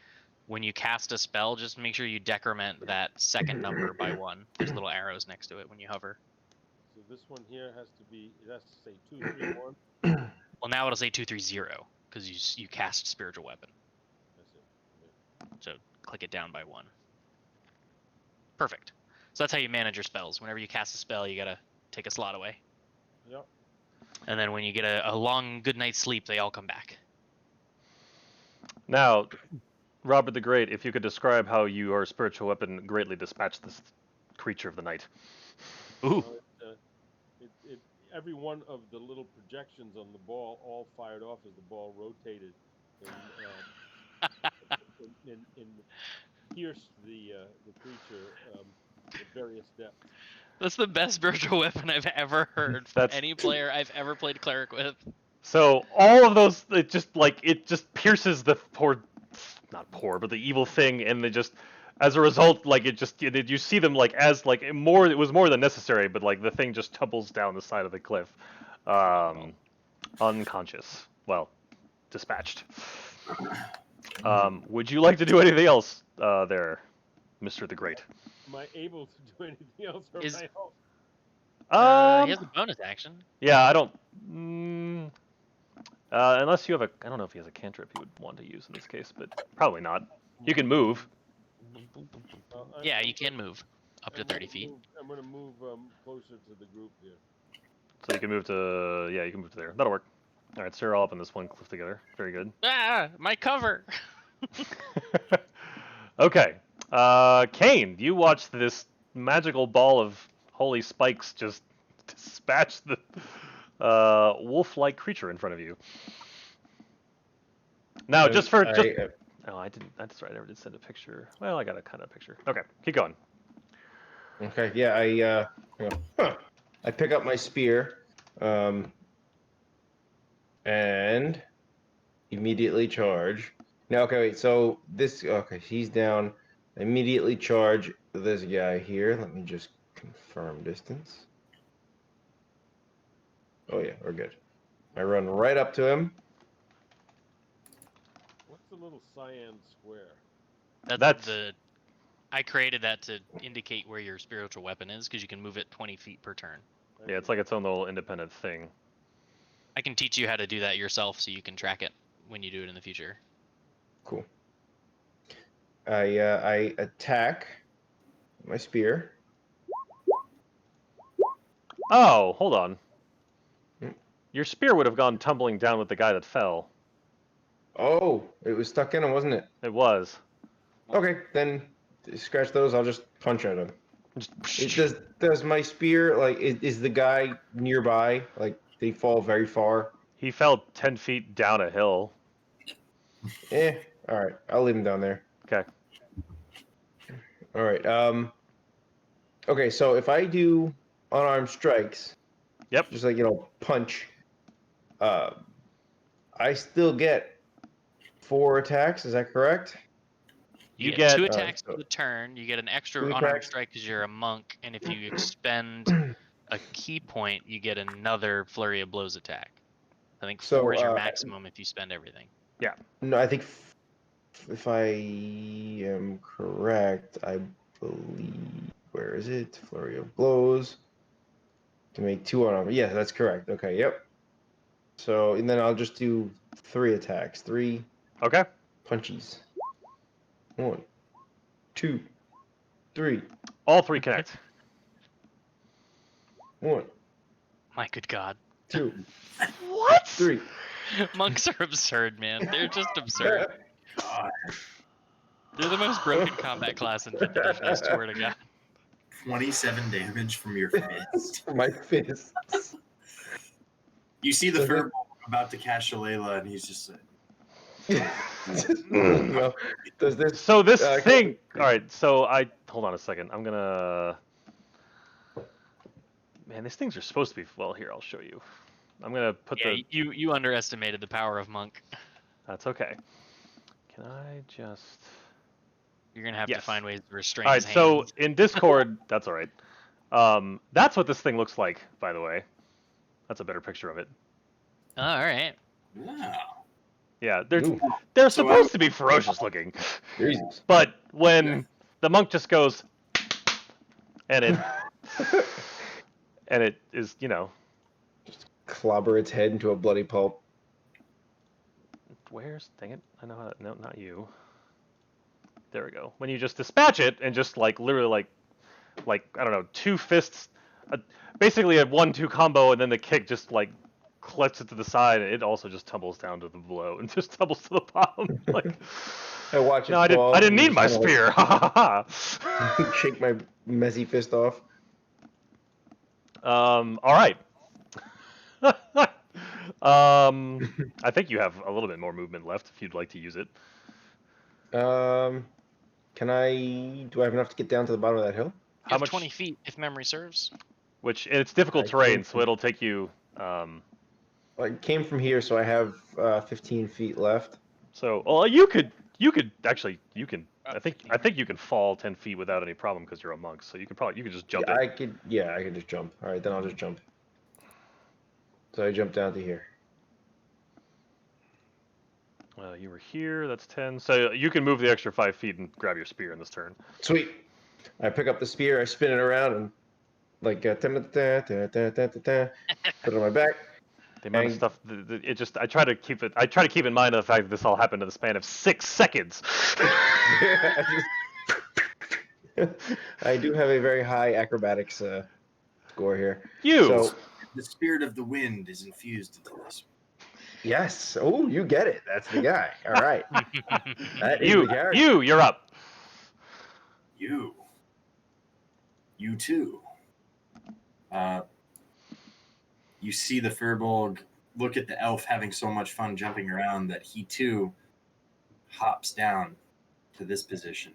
When you cast a spell, just make sure you decrement that second number by 1. There's little arrows next to it when you hover. So this one here has to be. It has to say 2, 3, 1. Well, now it'll say 2, 3, 0 because you cast spiritual weapon. That's it. So click it down by 1. Perfect. So that's how you manage your spells. Whenever you cast a spell, you gotta take a slot away. Yep. And then when you get a long good night's sleep, they all come back. Now, Robert the Great, if you could describe how your spiritual weapon greatly dispatched this creature of the night. Ooh. Every one of the little projections on the ball all fired off as the ball rotated and pierced the creature at various depths. That's the best spiritual weapon I've ever heard from That's- any player I've ever played cleric with. So all of those, it just pierces the poor not poor, but the evil thing, and they just, as a result, like you see them like as like more. It was more than necessary, but like the thing just tumbles down the side of the cliff, unconscious. Well, dispatched. Would you like to do anything else there, Mr. the Great? Am I able to do anything else? Or Is- am He has a bonus action. Yeah, I don't. Unless you have a, I don't know if he has a cantrip he would want to use in this case, but probably not. You can move. Yeah, you can move up to 30 feet. I'm going to move closer to the group here. So you can move to, yeah, you can move to there. That'll work. All right, so you're all up on this one cliff together. Very good. Ah, my cover. Okay, Kane, you watched this magical ball of holy spikes just dispatch the wolf-like creature in front of you. Now, just for oh, I didn't. That's right. I never did send a picture. Well, I got a kind of picture. Okay, keep going. Okay, yeah, I pick up my spear, and immediately charge. Now, okay, wait. So this, okay, he's down. Immediately charge this guy here. Let me just confirm distance. Oh yeah, we're good. I run right up to him. What's the little cyan square? That's I created that to indicate where your spiritual weapon is because you can move it 20 feet per turn. yeah, it's like its own little independent thing. I can teach you how to do that yourself so you can track it when you do it in the future. Cool. I attack my spear. Oh, hold on. Hmm. Your spear would have gone tumbling down with the guy that fell. Oh, it was stuck in him, wasn't it? It was. Okay, then scratch those. I'll just punch at him. Just, Does my spear, like, is the guy nearby? Like, did he fall very far? he fell 10 feet down a hill. All right, I'll leave him down there. Okay. All right. Okay, so if I do unarmed strikes, Yep. just like, punch, I still get 4 attacks. Is that correct? You You get get, 2 uh, attacks so- per turn. You get an extra 2 unarmed attacks. strike because you're a monk, and if you expend a key point, you get another flurry of blows attack. I think 4 is your maximum if you spend everything. No, I think if I am correct, I believe. Where is it? Flurry of blows to make 2 unarmed. Yeah, that's correct. Okay, yep. So, and then I'll just do 3 attacks. 3 Okay. punchies. 1, 2, 3. All 3 connect. 1, My good God. 2, What? 3. Monks are absurd, man. They're just absurd. They're the most broken combat class in 5th edition, I swear to God. 27 damage from your fist. My fists. You see the So furball about to catch Shalala, and he's just like, No, does this? So this Uh, thing. All right. So hold on a second. I'm gonna. Man, these things are supposed to be. Well, here I'll show you. I'm gonna put Yeah, the. you underestimated the power of monk. That's okay. Can I just? You're gonna have to Yes. find ways to restrain All right. his So hands. in Discord, that's all right. That's what this thing looks like, by the way. That's a better picture of it. Oh, all right. wow. Yeah, Ooh, they're So supposed to be ferocious looking, Jesus. but when the monk just goes, and it is, Clobber its head into a bloody pulp. where's, dang it, I know how to, no, not you. There we go. When you just dispatch it and just like literally like I don't know, 2 fists, basically a 1-2 combo, and then the kick just like clicks it to the side, and it also just tumbles down to the below and just tumbles to the bottom. Like, I watch it. no, I fall didn't need and my just kinda, spear. Ha ha ha. like, shake my messy fist off. All right. I think you have a little bit more movement left if you'd like to use it. Can I? Do I have enough to get down to the bottom of that hill? You How have much? 20 feet, if memory serves. Which it's difficult I terrain, think- so it'll take you. I came from here, so I have 15 feet left. So, well, you could You could actually. You can. I think you can fall 10 feet without any problem because you're a monk. So you could just jump Yeah, it. I could. Yeah, I could just jump. All right, then I'll just jump. So I jump down to here. You were here. That's 10. So you can move the extra 5 feet and grab your spear in this turn. Sweet. I pick up the spear. I spin it around and like put it on my back. The amount of And- stuff. It just. I try to keep it. I try to keep in mind the fact that this all happened in the span of 6 seconds. I do have a very high acrobatics score here. You. So The spirit of the wind is infused into this. yes. Oh, you get it. That's the guy. All right. That is you. the character. You're up. You too. You see the Firbolg look at the elf having so much fun jumping around that he too hops down to this position.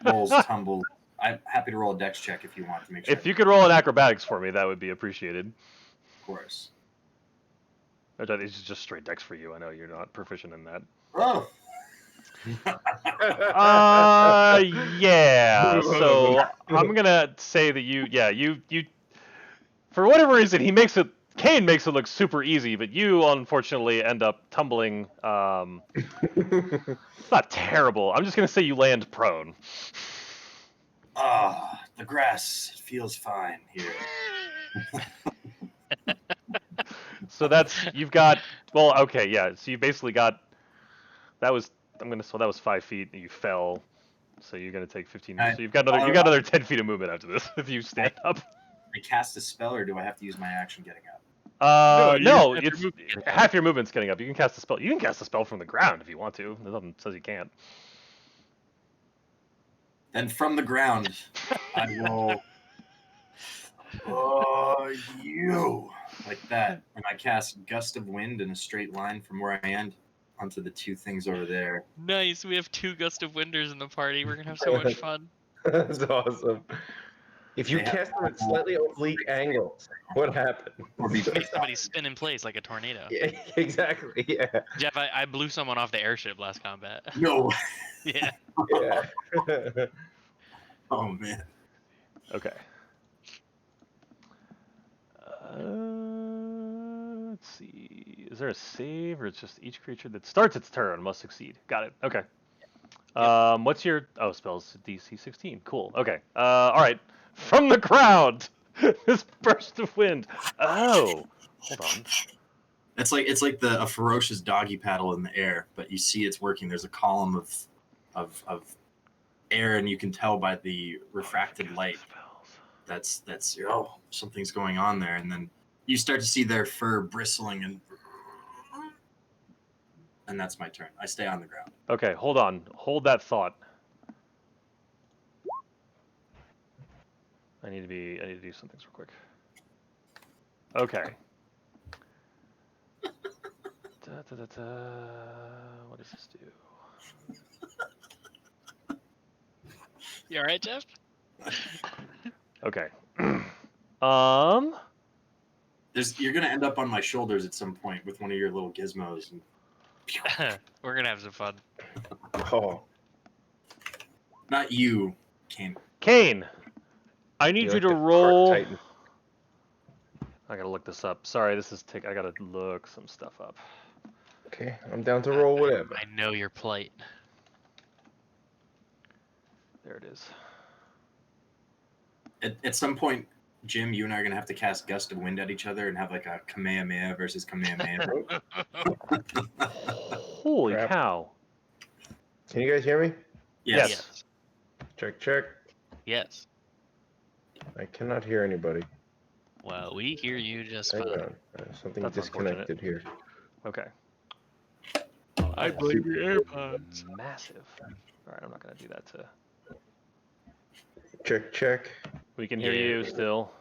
Rolls, tumbles. I'm happy to roll a dex check if you want to make sure. If you could roll an acrobatics for me, that would be appreciated. Of course. It's just straight dex for you. I know you're not proficient in that. Oh. Yeah. So I'm gonna say that you for whatever reason Kane makes it look super easy, but you unfortunately end up tumbling. It's not terrible. I'm just gonna say you land prone. Ah, the grass feels fine here. So you've got okay, yeah. So you basically got that was 5 feet and you fell. So you're gonna take 15. So you got another 10 feet of movement after this if you stand up. I cast a spell, or do I have to use my action getting up? No, you it's have your movement. half your movement's getting up. You can cast a spell. You can cast a spell from the ground if you want to. There's nothing that says you can't. Then from the ground, I will. Oh, you like that, and I cast gust of wind in a straight line from where I am onto the two things over there. Nice. We have 2 gust of winders in the party. We're gonna have so much fun. That's awesome. If you They have- cast them at slightly oblique angles, what happened? Or be Make somebody spin in place like a tornado. Yeah, exactly. Yeah. Jeff, I blew someone off the airship last combat. No. Yeah. Yeah. Oh man. Okay. Let's see. Is there a save, or it's just each creature that starts its turn must succeed? Got it. Okay. What's your spells DC 16? Cool. Okay. All right. From the ground, this burst of wind. Oh, hold on. It's like a ferocious doggy paddle in the air, but you see it's working. There's a column of air, and you can tell by the refracted light that's something's going on there. And then you start to see their fur bristling, and that's my turn. I stay on the ground. Okay, hold on. Hold that thought. I need to do some things real quick. Okay. What does this do? You alright, Jeff? Okay. You're gonna end up on my shoulders at some point with one of your little gizmos. And... We're gonna have some fun. Oh. Not you, Kane. Kane, I need You're you like to the roll. Cart Titan. I gotta look this up. Sorry, I gotta look some stuff up. Okay, I'm down to roll whatever. I know your plight. There it is. At some point, Jim, you and I are gonna have to cast gust of wind at each other and have like a Kamehameha versus Kamehameha. Holy Crap. cow! Can you guys hear me? Yes. Yes. Check, check. Yes. I cannot hear anybody. Well, we hear you just Hang fine. on. Something That's disconnected here. Okay. I blame your AirPods. Massive. All right, I'm not gonna do that to. Check, check. We can hear Yeah. you still.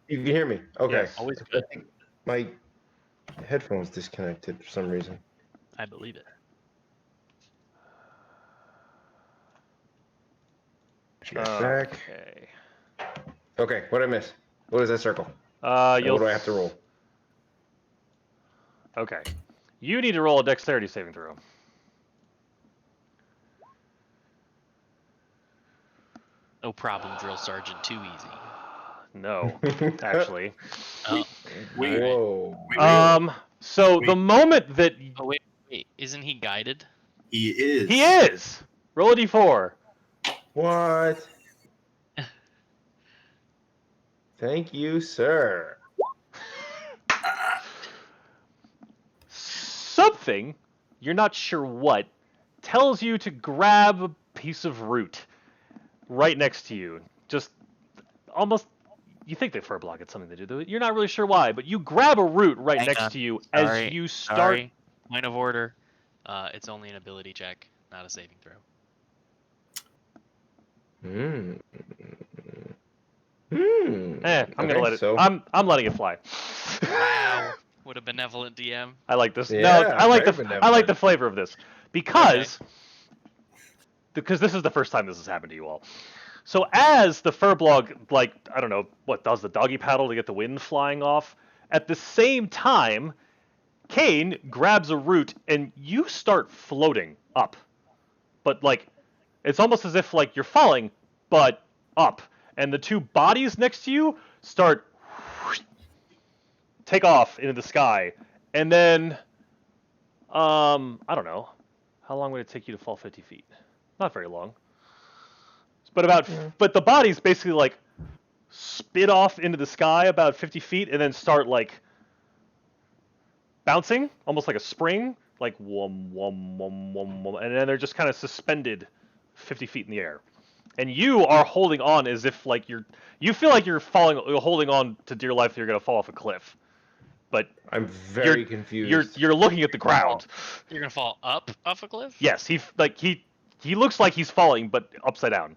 You can hear me? Okay. Yes. Always I good. think my headphones disconnected for some reason. I believe it. Check back. Okay. Okay, what did I miss? What is that circle? And You'll. what do I have to roll? Okay. You need to roll a dexterity saving throw. No problem, drill sergeant. Too easy. No, actually. Oh, Wait, alright. Whoa. wait, So the Wait. moment that Oh wait. Isn't he guided? he is. he is, roll a d4. What? Thank you, sir. Something, you're not sure what, tells you to grab a piece of root right next to you. Just almost, you think the fur block had something to do with it. You're not really sure why, but you grab a root right Hang next on. to you as Sorry. you start. Sorry. Point of order. It's only an ability check, not a saving throw. Hmm. I'm gonna let it. So I'm letting it fly. Wow. What a benevolent DM. I like this. No, Yeah, I like very the benevolent. flavor of this because this is the first time this has happened to you all. So as the furblog, like, I don't know what does the doggy paddle to get the wind flying off, at the same time, Kane grabs a root and you start floating up. But like, it's almost as if like you're falling, but up, and the two bodies next to you start take off into the sky, and then I don't know, how long would it take you to fall 50 feet? Not very long. But but the bodies basically like spit off into the sky about 50 feet and then start like bouncing, almost like a spring, like wum wum wum wum wum, and then they're just kind of suspended 50 feet in the air. And you are holding on as if like you feel like you're holding on to dear life. You're gonna fall off a cliff, but I'm very confused. you're looking at the ground. You're gonna fall up off a cliff? Yes, he looks like he's falling, but upside down.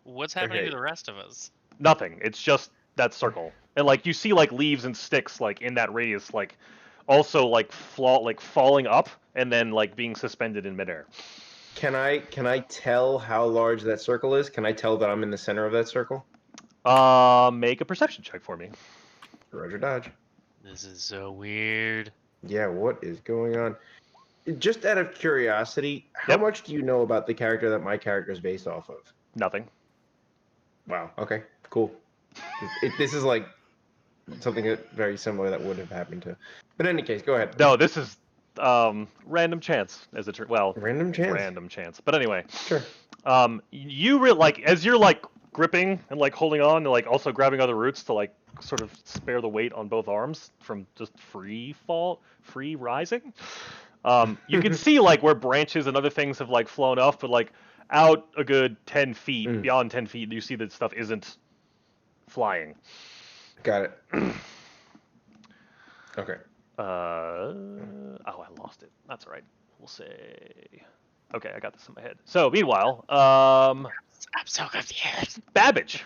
What's happening to Okay. the rest of us? Nothing. It's just that circle, and like you see like leaves and sticks like in that radius, like also like falling up and then like being suspended in midair. Can I tell how large that circle is? Can I tell that I'm in the center of that circle? Make a perception check for me. Roger Dodge. This is so weird. Yeah, what is going on? Just out of curiosity, how Yep. much do you know about the character that my character is based off of? Nothing. Wow. Okay. Cool. This is like something very similar that would have happened to. But in any case, go ahead. No, this is random chance as it well, Random chance. random chance. But anyway, Sure. like as you're like gripping and like holding on and like also grabbing other roots to like sort of spare the weight on both arms from just free rising. You can see like where branches and other things have like flown off, but like out a good 10 feet, beyond 10 feet, you see that stuff isn't flying. Got it. Okay. Oh, I lost it. That's all right. We'll say. Okay, I got this in my head. So meanwhile, I'm so confused. Babbage.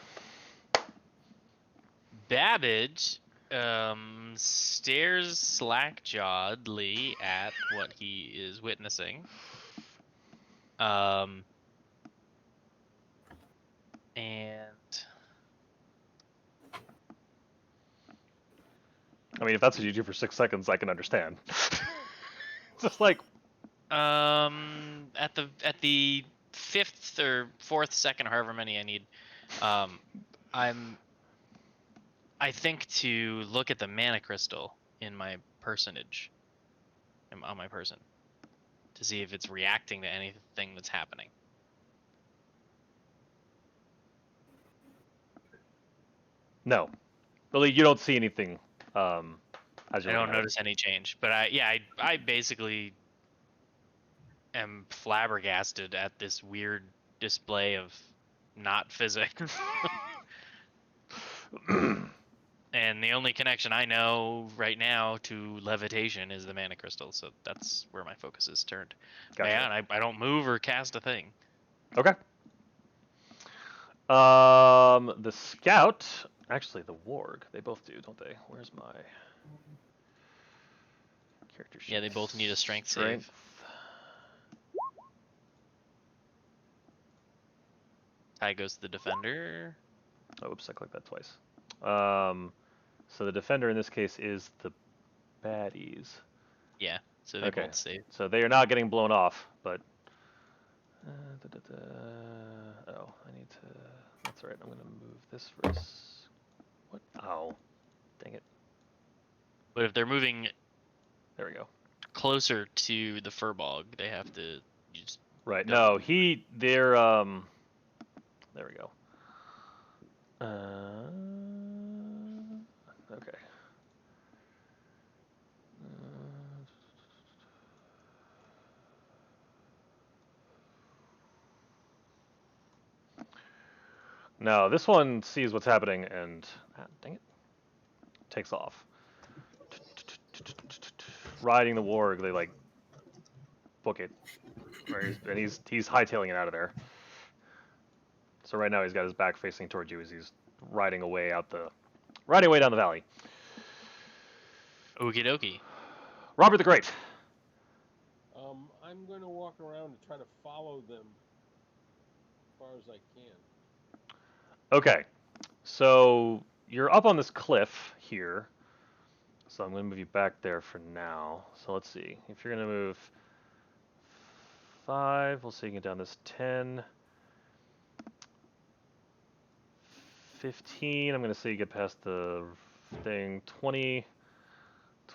Babbage stares slack-jawedly at what he is witnessing. And I mean, if that's what you do for 6 seconds, I can understand. Just like at the fifth or fourth second, however many I need, I think to look at the mana crystal in my personage, on my person, to see if it's reacting to anything that's happening. no, really, you don't see anything. As I don't notice any change, but I basically am flabbergasted at this weird display of not physics. And the only connection I know right now to levitation is the mana crystal, so that's where my focus is turned. Gotcha. Man, I don't move or cast a thing. Okay. The scout, actually the warg, they both do, don't they? Where's my character sheet? Yeah, they both need a strength save. Tie goes to the defender. Oh, oops, I clicked that twice. So the defender in this case is the baddies. Yeah, so they Okay. both save. So they are not getting blown off, but That's right. I'm gonna move this first. What? Oh, dang it. But if they're moving There we go. closer to the furbog, they have to just Right. double. No, they're there we go. Okay. No, this one sees what's happening and dang it, takes off. Riding the warg, they like book it, and he's hightailing it out of there. So right now he's got his back facing towards you as he's riding away down the valley. Okie dokie. Robert the Great. I'm going to walk around and try to follow them as far as I can. Okay, so you're up on this cliff here. So I'm going to move you back there for now. So let's see. If you're going to move 5, we'll see you get down this 10. 15, I'm going to say you get past the thing. 20,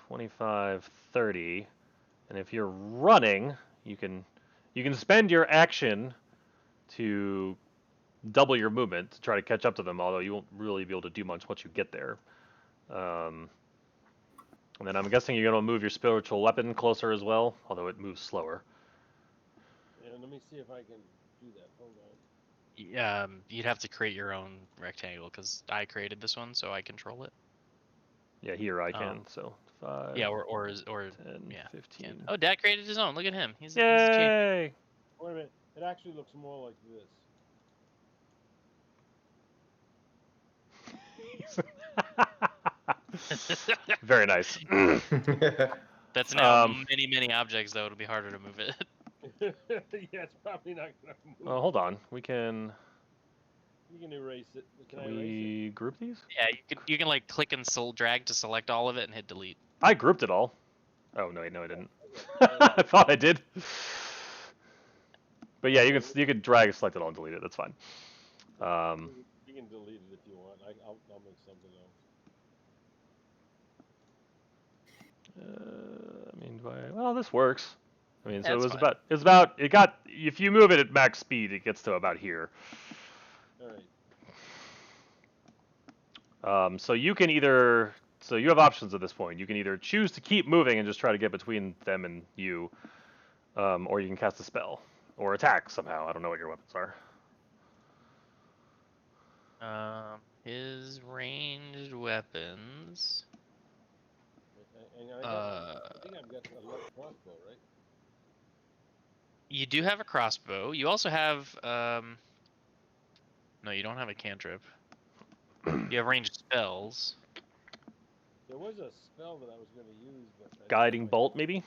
25, 30. And if you're running, you can spend your action to double your movement to try to catch up to them, although you won't really be able to do much once you get there. And then I'm guessing you're going to move your spiritual weapon closer as well, although it moves slower. Yeah, let me see if I can do that. Hold on. You'd have to create your own rectangle because I created this one, so I control it. Yeah, here I can. So 5. Yeah, or 10, yeah, 15. can. Oh, Dad created his own. Look at him. He's a Yay! Wait a minute. It actually looks more like this. Very nice. That's now Um, many objects, though. It'll be harder to move it. Yeah, it's probably not going to move. hold on. We can. You can erase it. Can I Can erase it? we group these? Yeah, you can like click and drag to select all of it and hit delete. I grouped it all. Oh no, I didn't. I thought I did. But yeah, you can drag, select it all, and delete it. That's fine. You can delete it if you want. I'll make something else. I mean, well, this works. I mean, so That's it was fine. it got, if you move it at max speed, it gets to about here. All right. So you can either, so you have options at this point. You can either choose to keep moving and just try to get between them and you, or you can cast a spell or attack somehow. I don't know what your weapons are. His ranged weapons. I think I've got a left crossbow, right? You do have a crossbow. You also have no, you don't have a cantrip. You have ranged spells. There was a spell that I was going to use, but Guiding bolt, maybe.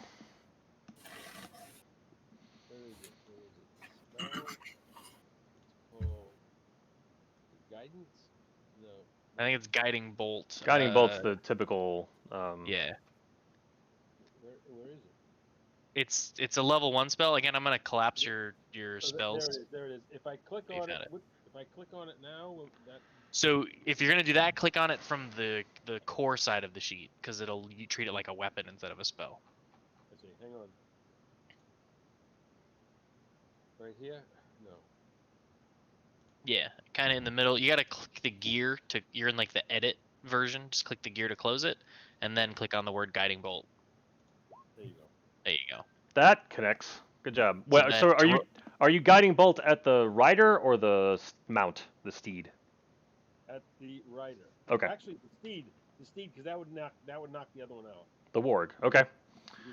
Where is it? Spell. It's called guidance. No. I think it's guiding bolt. Guiding bolt's the typical. Yeah. Where is it? It's a level 1 spell. Again, I'm gonna collapse your Oh, spells. There it is. If I click You on it, found it. if I click on it now, will that? So if you're gonna do that, click on it from the core side of the sheet because you treat it like a weapon instead of a spell. I see. Hang on. Right here? No. Yeah, kind of in the middle. You gotta click the gear you're in like the edit version. Just click the gear to close it, and then click on the word guiding bolt. There you go. There you go. That connects. Good job. Well, so are you guiding bolt at the rider or the mount, the steed? At the rider. Okay. Actually, the steed, because that would knock the other one out. The warg. Okay. Do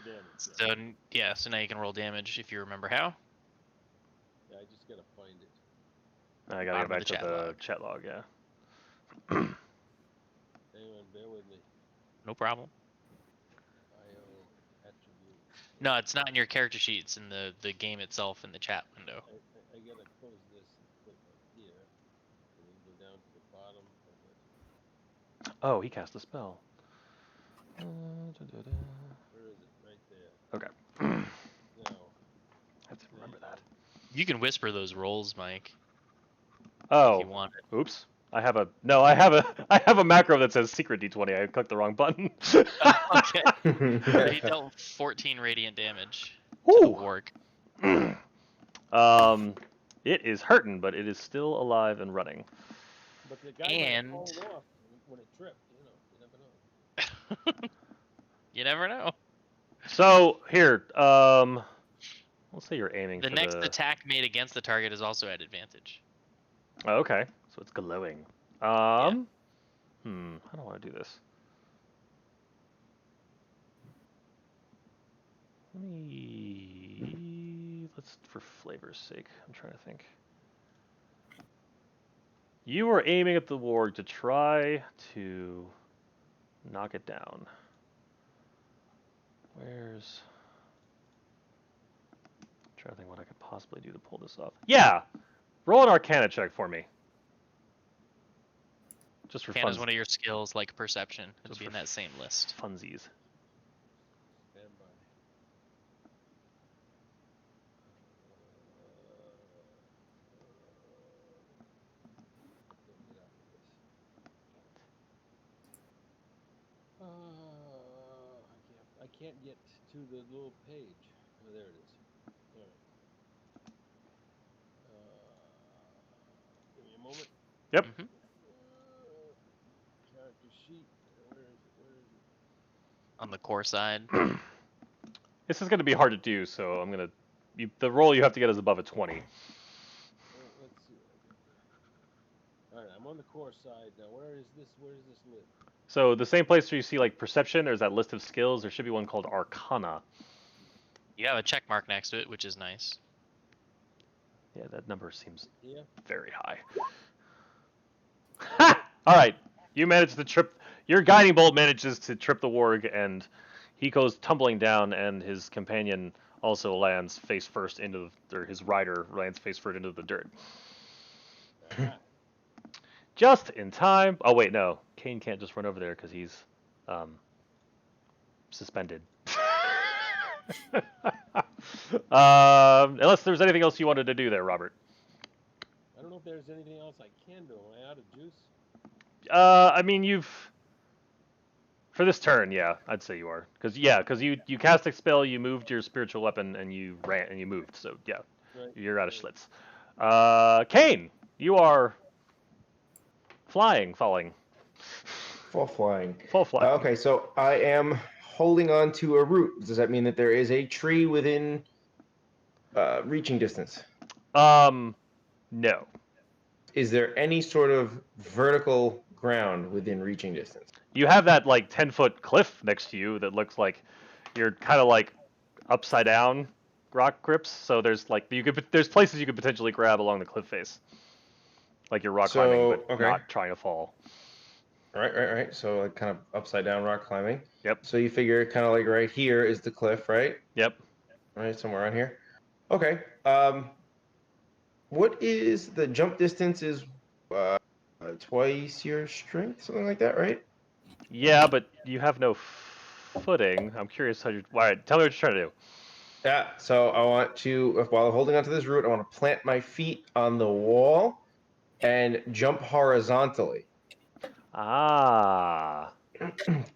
damage. Yeah. So now you can roll damage if you remember how. Yeah, I just gotta find it. I gotta go back to the chat log. Yeah. Hang on, bear with me. No problem. IO attribute. No, it's not in your character sheet. It's in the game itself in the chat window. I gotta close this and click up here, and then go down to the bottom of it. Oh, he cast a spell. Where is it? Right there. Okay. Now. I have to remember that. You can whisper those rolls, Mike. Oh, you want it. oops. I have a macro that says secret D20. I clicked the wrong button. Okay. So he dealt 14 radiant damage to the Whew. warg. It is hurting, but it is still alive and running. But the guy might have And fallen off when it tripped. You never know. you never know. So here, let's say you're aiming The for next the. attack made against the target is also at advantage. Oh, okay, so it's glowing. Yeah. I don't want to do this. Let's, for flavor's sake, I'm trying to think. You were aiming at the warg to try to knock it down. Where's... I'm trying to think what I could possibly do to pull this off. Yeah! Roll an Arcana check for me. Just for Can fun. is one of your skills, like perception. It'll Just be for in that same list. Funsies. Stand by. Get out of this. I can't get to the little page. Oh, there it is. All right. Give me a moment. Yep. Mm-hmm. Character sheet. Where is it? Where is it? On the core side. This is going to be hard to do, so I'm going to... the roll you have to get is above a 20. Let's see what I can do. All right, I'm on the core side now. Where is this? Where does this live? So the same place where you see like perception, there's that list of skills. There should be one called Arcana. You have a check mark next to it, which is nice. Yeah, that number seems Yeah. very high. Ha! All right, you manage to trip. Your guiding bolt manages to trip the warg, and he goes tumbling down, and his companion also lands face first into the, or his rider lands face first into the dirt. Just in time. Oh wait, no. Kane can't just run over there because he's suspended. Unless there's anything else you wanted to do there, Robert. I don't know if there's anything else I can do. Am I out of juice? I mean, for this turn, yeah, I'd say you are, because you cast expel, you moved your spiritual weapon, and you ran and you moved. So yeah, Right. you're out of Schlitz. Kane, you are falling. Fall flying. Fall flying. Okay, so I am holding on to a root. Does that mean that there is a tree within reaching distance? No. Is there any sort of vertical ground within reaching distance? You have that like 10-foot cliff next to you that looks like you're kind of like upside down rock grips. So there's like there's places you could potentially grab along the cliff face, like you're rock climbing, but okay. not trying to fall. Right. So like kind of upside down rock climbing. Yep. So you figure kind of like right here is the cliff, right? Yep. Right, somewhere around here. Okay. What is the jump distance? Is twice your strength, something like that, right? Yeah, but you have no footing. I'm curious how you. All right, tell me what you're trying to do. Yeah. So I want to, while I'm holding onto this root, I want to plant my feet on the wall and jump horizontally Ah.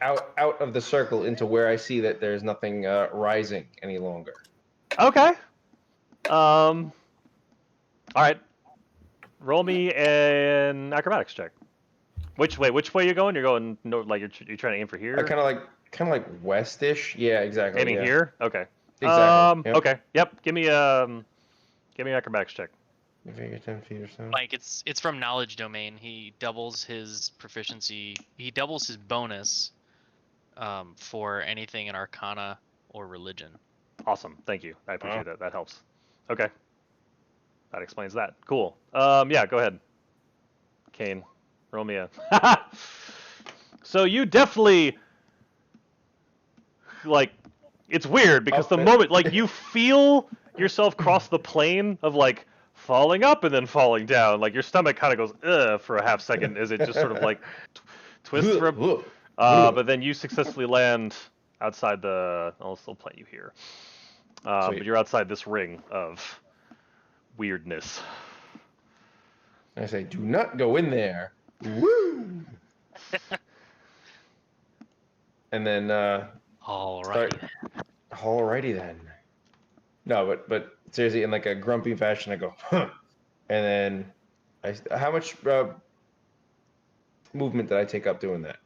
out of the circle into where I see that there's nothing rising any longer. Okay. All right. Roll me an acrobatics check. Which way? Which way you going? You're going no, like you're trying to aim for here. Kind of like westish. Yeah, exactly. Aiming yeah. here. Okay. Exactly. Yep. Okay. Yep. Give me an acrobatics check. If you get 10 feet or so. Like it's from knowledge domain. He doubles his proficiency. He doubles his bonus for anything in Arcana or religion. Awesome. Thank you. I appreciate that. That helps. Okay. That explains that. Cool. Yeah. Go ahead. Kane, roll me a. So you definitely like. It's weird because the moment like you feel yourself cross the plane of like falling up and then falling down, like your stomach kind of goes ugh for a half second as it just sort of like twists for but then you successfully land outside the. I'll still plant you here, but you're outside this ring of weirdness. I say, do not go in there. Woo! And then Alrighty. alrighty then. No, but seriously, in like a grumpy fashion, I go, huh. And then how much movement did I take up doing that?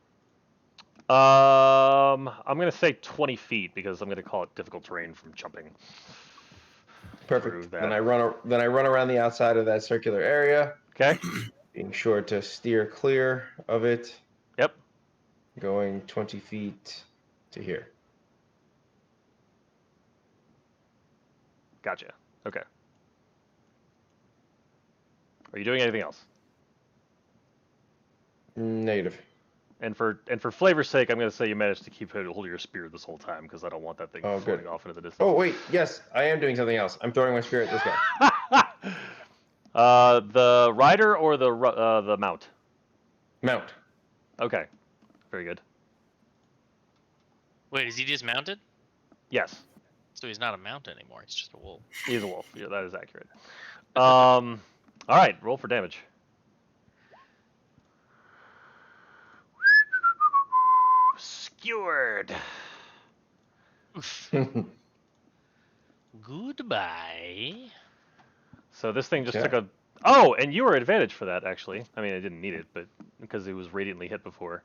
I'm gonna say 20 feet because I'm gonna call it difficult terrain from jumping. Perfect. That. Then I run around the outside of that circular area, Okay. being sure to steer clear of it, Yep. going 20 feet to here. Gotcha. Okay. Are you doing anything else? Negative. And for flavor's sake, I'm gonna say you managed to keep hold of your spear this whole time because I don't want that thing Oh, floating good. off into the distance. Oh wait, yes, I am doing something else. I'm throwing my spear at this guy. The rider or the mount? Mount. Okay. Very good. Wait, is he just mounted? Yes. So he's not a mount anymore. He's just a wolf. He's a wolf. Yeah, that is accurate. All right. Roll for damage. Skewered. Goodbye. So this thing just Okay. took a. Oh, and you were at advantage for that actually. I mean, I didn't need it, but because it was radiantly hit before.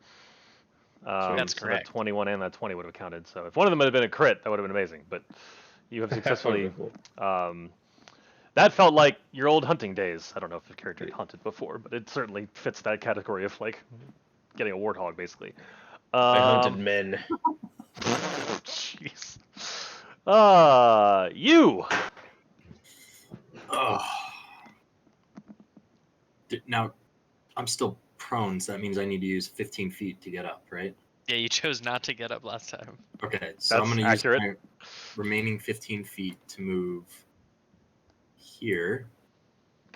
That's so correct. that 21 and that 20 would have counted. So if one of them had been a crit, that would have been amazing. But you have That would've successfully. been cool. That felt like your old hunting days. I don't know if the character had hunted before, but it certainly fits that category of like getting a warthog, basically. I hunted men. Jeez. You. Oh. Now, I'm still prone, so that means I need to use 15 feet to get up, right? Yeah, you chose not to get up last time. Okay, so I'm That's going to use accurate. my remaining 15 feet to move here.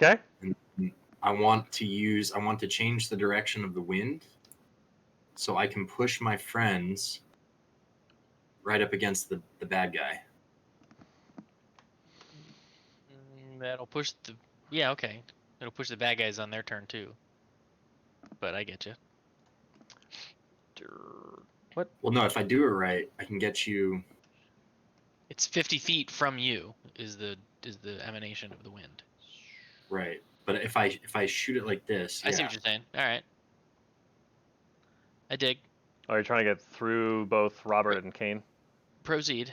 Okay. And I want to change the direction of the wind so I can push my friends right up against the bad guy. That'll push the. Yeah, okay. It'll push the bad guys on their turn too. But I get you. What? Well, no, if I do it right, I can get you. It's 50 feet from you is the emanation of the wind. Right, but if I shoot it like this, I see what you're saying. All right. I dig. Oh, you're trying to get through both Robert and Kane? Proceed.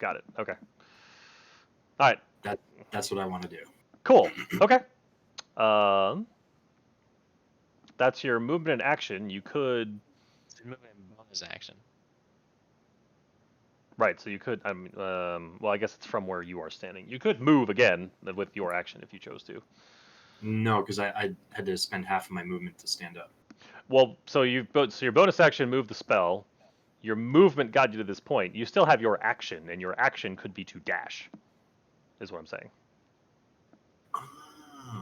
Got it. Okay. All right. That's what I want to do. Cool. Okay. That's your movement and action. You could. It's a movement and bonus action. Right. So you could. Well, I guess it's from where you are standing. You could move again with your action if you chose to. No, because I had to spend half of my movement to stand up. Well, so your bonus action moved the spell. Your movement got you to this point. You still have your action, and your action could be to dash. Is what I'm saying.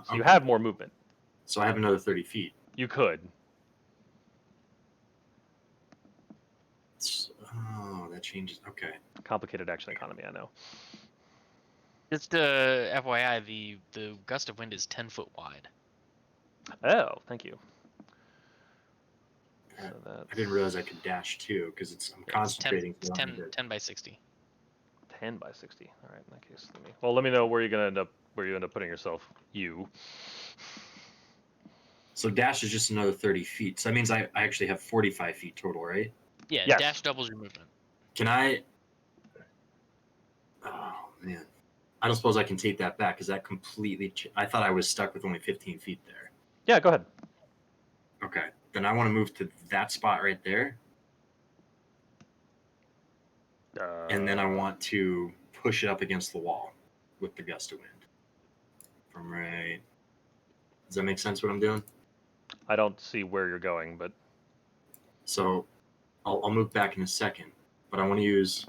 So you have more movement. So I have another 30 feet. You could. Oh, that changes. Okay. Complicated action economy, I know. Just FYI, the gust of wind is 10 foot wide. Oh, thank you. So I didn't realize I could dash too because I'm concentrating. It's 10 by 60. 10 by 60. All right, in that case, let me know where you're gonna end up. Where you end up putting yourself. You. So dash is just another 30 feet. So that means I actually have 45 feet total, right? Yeah, Yes. dash doubles your movement. Can I? Oh man, I don't suppose I can take that back because that completely. I thought I was stuck with only 15 feet there. Yeah, go ahead. Okay, then I want to move to that spot right there, and then I want to push it up against the wall with the gust of wind. From right. Does that make sense? What I'm doing? I don't see where you're going, but So I'll move back in a second, but I want to use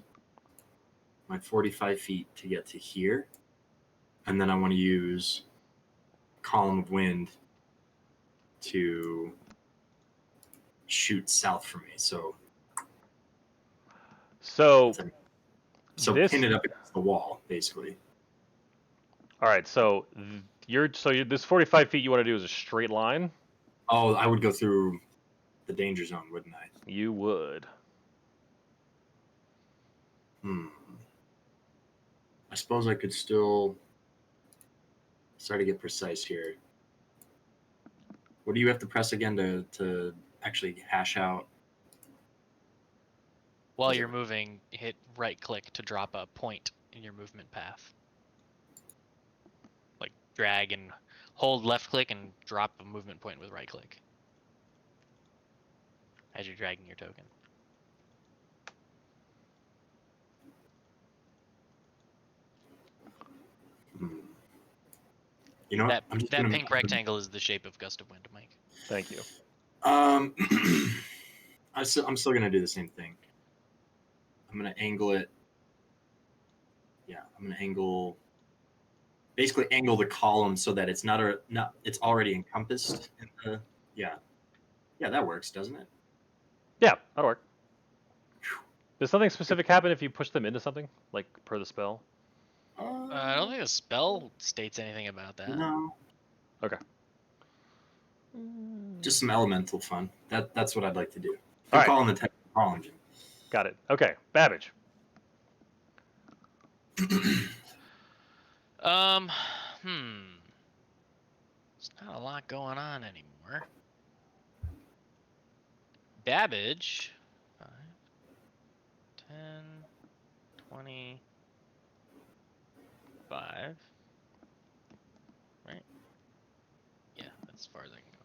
my 45 feet to get to here, and then I want to use column of wind to shoot south from me. So this. pin it up against the wall, basically. All right, so this 45 feet you want to do is a straight line. Oh, I would go through the danger zone, wouldn't I? You would. I suppose I could still start to get precise here. What do you have to press again to actually hash out? While you're moving, hit right click to drop a point in your movement path. Like drag and hold left click and drop a movement point with right click as you're dragging your token. You know what? That pink rectangle is the shape of Gust of Wind, Mike. Thank you. I'm still gonna do the same thing. I'm gonna angle it. Yeah, I'm gonna basically angle the column so that it's it's already encompassed in the. Yeah, that works, doesn't it? Yeah, that'll work. Does something specific happen if you push them into something, like per the spell? I don't think the spell states anything about that. No. Okay. Just some elemental fun. That's what I'd like to do. All I'm right. calling the tech call engine. Got it. Okay, Babbage. There's not a lot going on anymore. Babbage. 5, 10, 25. Right? Yeah, that's as far as I can go.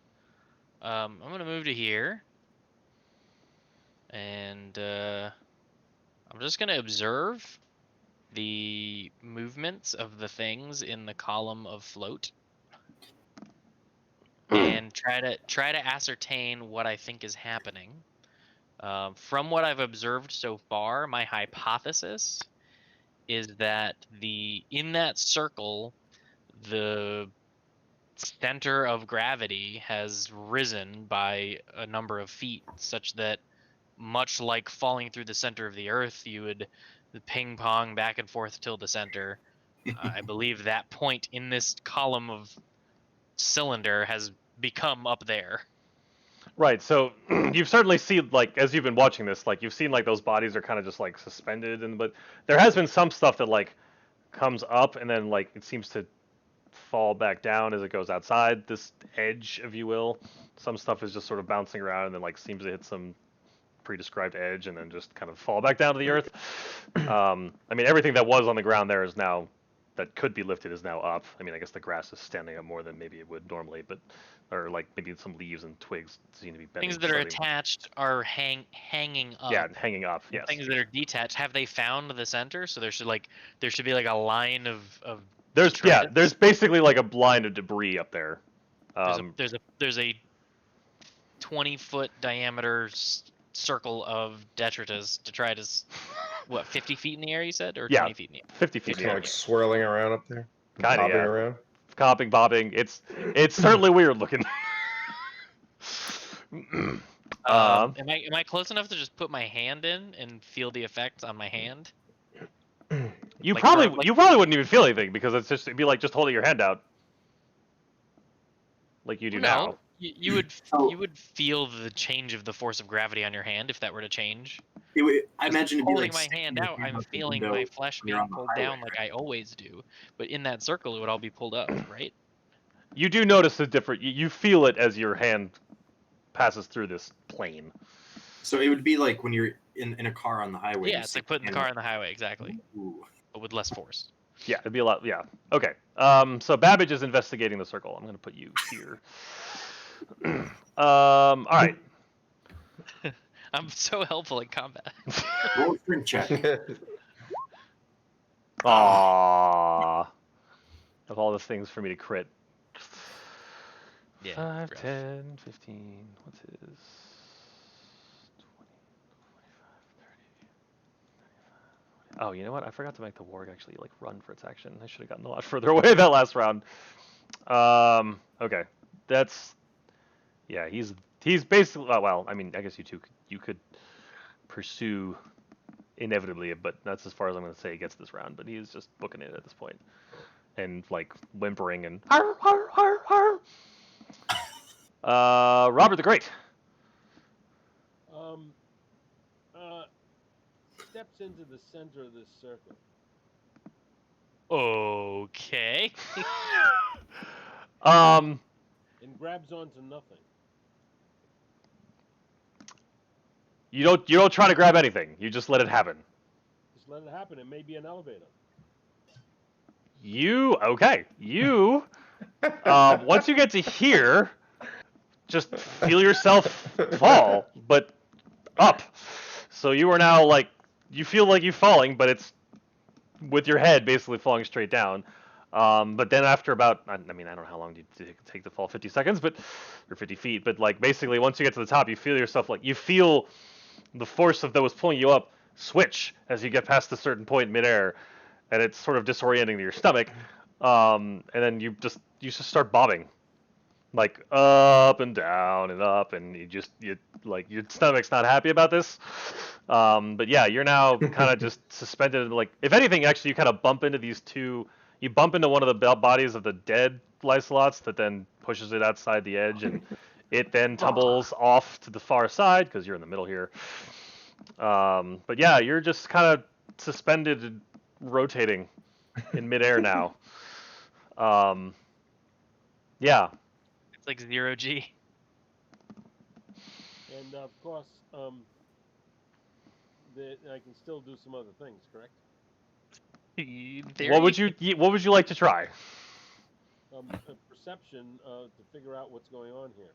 I'm gonna move to here. And I'm just gonna observe the movements of the things in the column of float. And try to ascertain what I think is happening. From what I've observed so far, my hypothesis is that in that circle, the center of gravity has risen by a number of feet, such that much like falling through the center of the Earth, you would ping pong back and forth till the center. I believe that point in this column of cylinder has become up there. Right. So you've certainly seen, like, as you've been watching this, like, you've seen like those bodies are kind of just like suspended, but there has been some stuff that like comes up and then like it seems to fall back down as it goes outside this edge, if you will. Some stuff is just sort of bouncing around and then like seems to hit some pre-described edge and then just kind of fall back down to the earth. I mean, everything that was on the ground there is now, that could be lifted, is now up. I mean, I guess the grass is standing up more than maybe it would normally, but or like maybe some leaves and twigs seem to be bending. Things that are attached are hanging up. Yeah, hanging up. Yes. Things that are detached, have they found the center? So there should be like a line of there's detritus. there's basically like a line of debris up there. There's a 20-foot diameter circle of detritus to try to what 50 feet in the air, you said, or 20 feet in the air? 50 feet. Just kind of like swirling around up there, Kind of, bobbing yeah. around. Copping, bobbing. It's certainly weird looking. Am I close enough to just put my hand in and feel the effects on my hand? You Like probably for- like- you probably wouldn't even feel anything because it'd be like just holding your hand out, like you do now. No, you would feel the change of the force of gravity on your hand if that were to change. I imagine it'd be Holding like my hand sticking out, your hand I'm out the feeling window my flesh when you're being on the pulled highway, down like I always do. But in that circle, it would all be pulled up, right? You do notice the different. You feel it as your hand passes through this plane. So it would be like when you're in a car on the highway. Yeah, it's like putting the car on the highway, exactly, Ooh. but with less force. Yeah, it'd be a lot. Yeah. Okay. So Babbage is investigating the circle. I'm going to put you here. All right. I'm so helpful in combat. Roll a strength check. Aww. Of all the things for me to crit. Yeah, 5, rough. 10, 15. What's his? 20, 25, 30. Oh, you know what? I forgot to make the warg actually like run for its action. I should have gotten a lot further away that last round. Okay. That's yeah, he's basically well, I mean, I guess you could pursue inevitably, but that's as far as I'm going to say he gets this round, but he's just booking it at this point. and like whimpering and Robert the Great. Steps into the center of this circle. Okay. Um, And grabs onto nothing. you don't try to grab anything. You just let it happen. Just let it happen. It may be an elevator. You once you get to here, just feel yourself fall, but up. So you are now like you feel like you're falling, but it's with your head basically falling straight down. But then after about, I mean, I don't know how long do you take to fall, 50 seconds, but or 50 feet. But like basically, once you get to the top, you feel yourself like you feel the force of that was pulling you up switch as you get past a certain point in midair, and it's sort of disorienting to your stomach. And then you just start bobbing, like up and down and up, and you like your stomach's not happy about this. But yeah, you're now kind of just suspended. Like if anything, actually, you kind of bump into these two. You bump into one of the bodies of the dead Lycelots that then pushes it outside the edge, and it then tumbles off to the far side because you're in the middle here. But yeah, you're just kind of suspended and rotating in midair now. Yeah. It's like 0G. And of course, I can still do some other things, correct? What would you like to try? A perception to figure out what's going on here.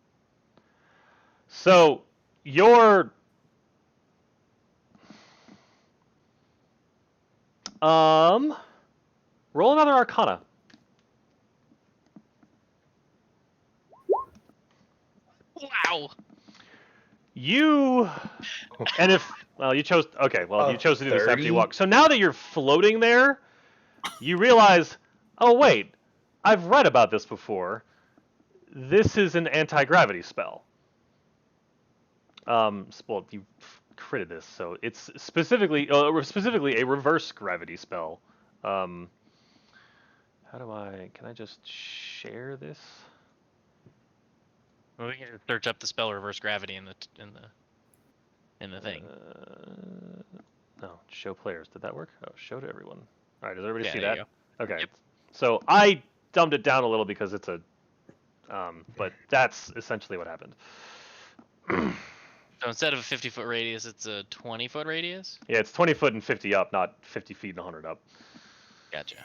So you're roll another Arcana. Wow. You and if you chose you chose to do this after 30? you walk. So now that you're floating there, you realize, oh wait, I've read about this before. This is an anti-gravity spell. Well, you critted this, so it's specifically a reverse gravity spell. How do can I just share this? Well, we can just search up the spell reverse gravity in the thing. No, show players. Did that work? Oh, show to everyone. All right, does everybody Yeah, see there that? you Okay. Yep. So I dumbed it down a little because it's a, but that's essentially what happened. So instead of a 50-foot radius, it's a 20-foot radius? Yeah, it's 20 foot and 50 up, not 50 feet and 100 up. Gotcha.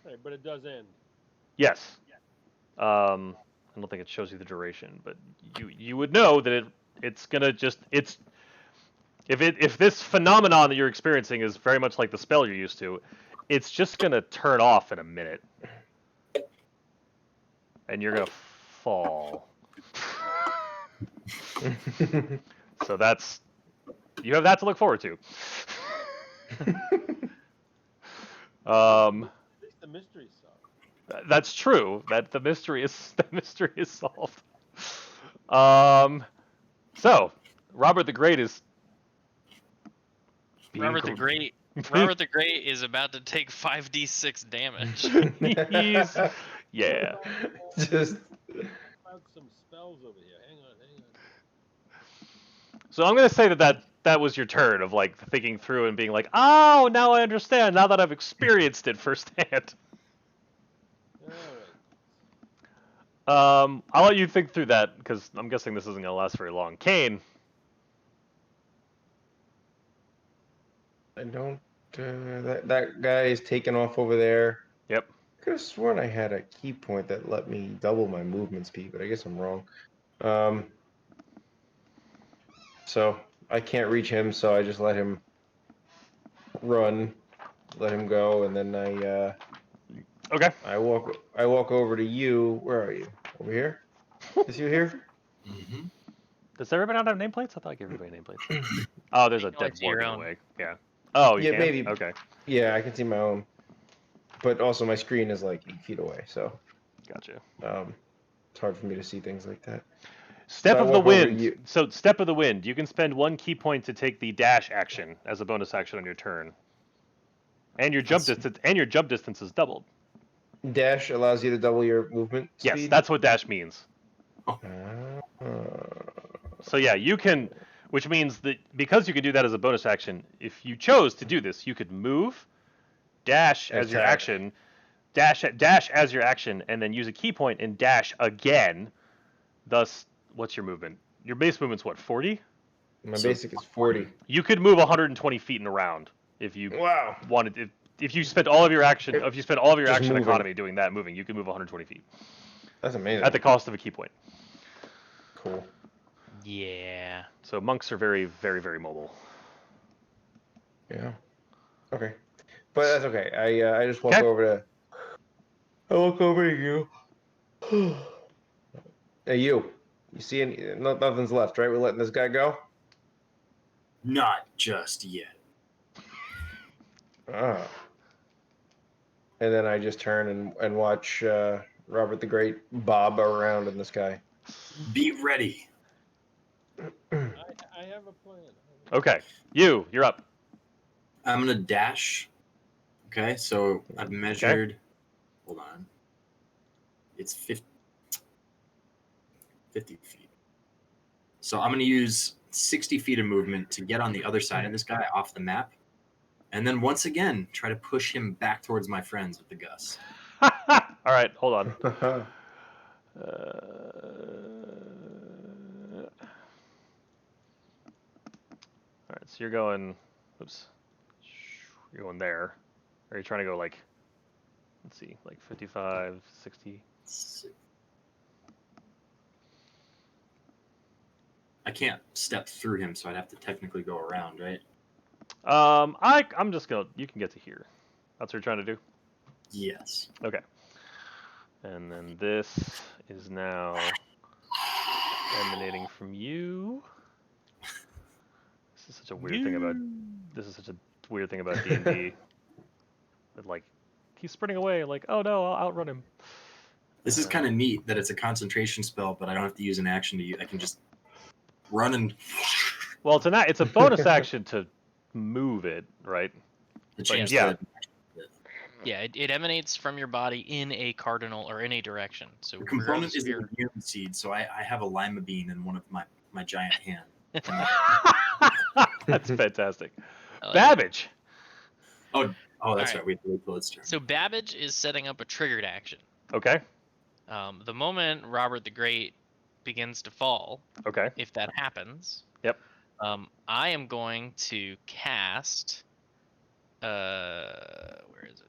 Right, but it does end. Yes. I don't think it shows you the duration, but you would know that it's gonna just if this phenomenon that you're experiencing is very much like the spell you're used to, it's just gonna turn off in a minute, and you're gonna fall. So you have that to look forward to. At least the mystery's solved. That's true. That the mystery is solved. So Robert the Great is Robert the Great is about to take 5d6 damage. Yeah. Just About some spells over here. Hang on. So I'm gonna say that was your turn of like thinking through and being like, oh, now I understand. Now that I've experienced it firsthand. All right. I'll let you think through that because I'm guessing this isn't gonna last very long. Kane. I don't. That guy is taken off over there. Yep. I could have sworn I had a key point that let me double my movement speed, but I guess I'm wrong. So I can't reach him, so I just let him run, let him go, and then Okay. I walk over to you. Where are you? Over here? Is you here? Mm-hmm. Does everybody not have nameplates? I thought I gave everybody nameplates. Oh, there's a You can dead only see your ward in the own. way. Yeah. Oh, you Yeah, can? maybe. Okay. Yeah, I can see my own, but also my screen is like 8 feet away, so Gotcha. it's hard for me to see things like that. Step So I of the walk over to wind. you. So step of the wind. You can spend 1 key point to take the dash action as a bonus action on your turn, and your jump Awesome. distance is doubled. Dash allows you to double your movement Yes, speed. that's what dash means. Uh, So yeah, you can, which means that because you can do that as a bonus action, if you chose to do this, you could move, dash as your Attack. action, dash as your action, and then use a key point and dash again. Thus, what's your movement? Your base movement's what, 40? My So- basic is 40. You could move 120 feet in a round if you Wow. wanted. If you spent all of your action, if you spent all of your Just action moving. economy doing that, moving, you could move 120 feet That's amazing. at the cost of a key point. Cool. Yeah. So monks are very, very, very mobile. Yeah. Okay. But that's okay. I just walk Okay. over to. I walk over to you. Hey, you. You see any? Nothing's left, right? We're letting this guy go. Not just yet. Ah. And then I just turn and watch Robert the Great bob around in the sky. Be ready. I have a plan. Okay, you're up. I'm gonna dash. Okay, so I've measured. Hold on. It's 50 feet. So I'm gonna use 60 feet of movement to get on the other side of this guy off the map, and then once again try to push him back towards my friends with the Gus. All right, hold on. All right, so you're going. Oops. You're going there. Or are you trying to go like? Let's see, like 55, 60. I can't step through him, so I'd have to technically go around, right? I'm just gonna. You can get to here. That's what you're trying to do. Yes. Okay. And then this is now emanating from you. This is such a weird thing about. This is such a weird thing about D&D. That like, he's sprinting away. Like, oh no, I'll outrun him. This is kind of neat that it's a concentration spell, but I don't have to use an action to use. I can just run and. Well, it's a bonus action to move it, right? The chance yeah. to. Yeah, it emanates from your body in a cardinal or in a direction. So The component regardless is of an your- immune seed, so I have a lima bean in one of my giant hand. That's fantastic. I like it. Babbage. Oh, that's Alright. right. We have to wait till it's turn. So Babbage is setting up a triggered action. Okay. The moment Robert the Great begins to fall, Okay. if that happens, Yep. I am going to cast. Where is it?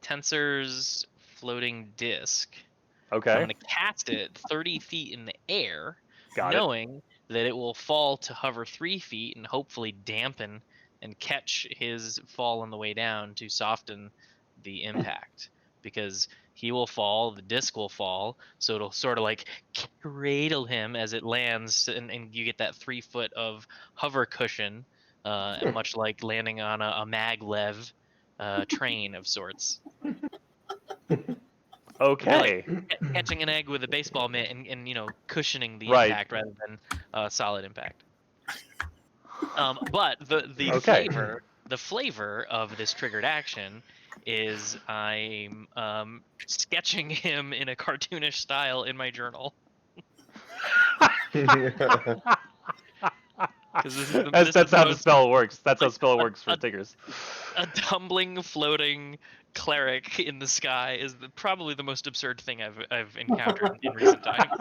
Tensor's floating disc. Okay. I'm going to cast it 30 feet in the air, Got it. knowing that it will fall to hover 3 feet and hopefully dampen and catch his fall on the way down to soften the impact. Because he will fall, the disc will fall, so it'll sort of like cradle him as it lands, and you get that 3 foot of hover cushion, much like landing on a maglev train of sorts. Okay. Catching an egg with a baseball mitt and cushioning the Right. impact rather than solid impact. But the Okay. flavor of this triggered action is I'm sketching him in a cartoonish style in my journal. That's how the spell works. That's how spell works for Tiggers. A tumbling, floating cleric in the sky is probably the most absurd thing I've encountered in recent times.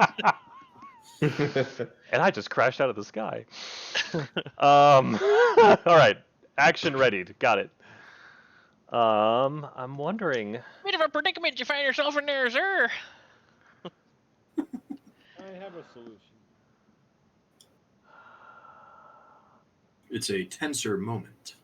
And I just crashed out of the sky. All right. Action readied. Got it. I'm wondering. Bit of a predicament you find yourself in there, sir. I have a solution. It's a tensor moment.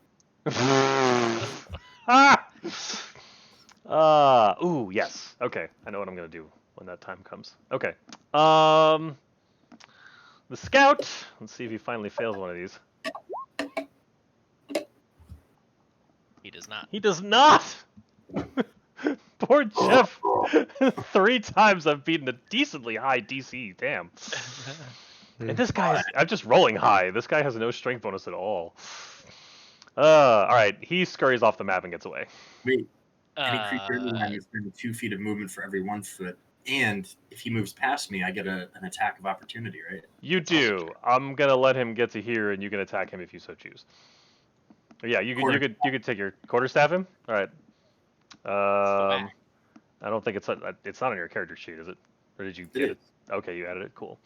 Ooh, yes. Okay, I know what I'm gonna do when that time comes. Okay. The scout. Let's see if he finally fails one of these. He does not. He does not. Poor Jeff. 3 times I've beaten a decently high DC. Damn. And this guy, I'm just rolling high. This guy has no strength bonus at all. All right, he scurries off the map and gets away. Wait, Any creature in line within 2 feet of movement for every 1 foot. And if he moves past me, I get an attack of opportunity, right? You do. I'm gonna let him get to here, and you can attack him if you so choose. Yeah, you could take your quarterstaff him. All right. Whack. I don't think it's not on your character sheet, is it? Or did you It get is. it? Okay, you added it. Cool.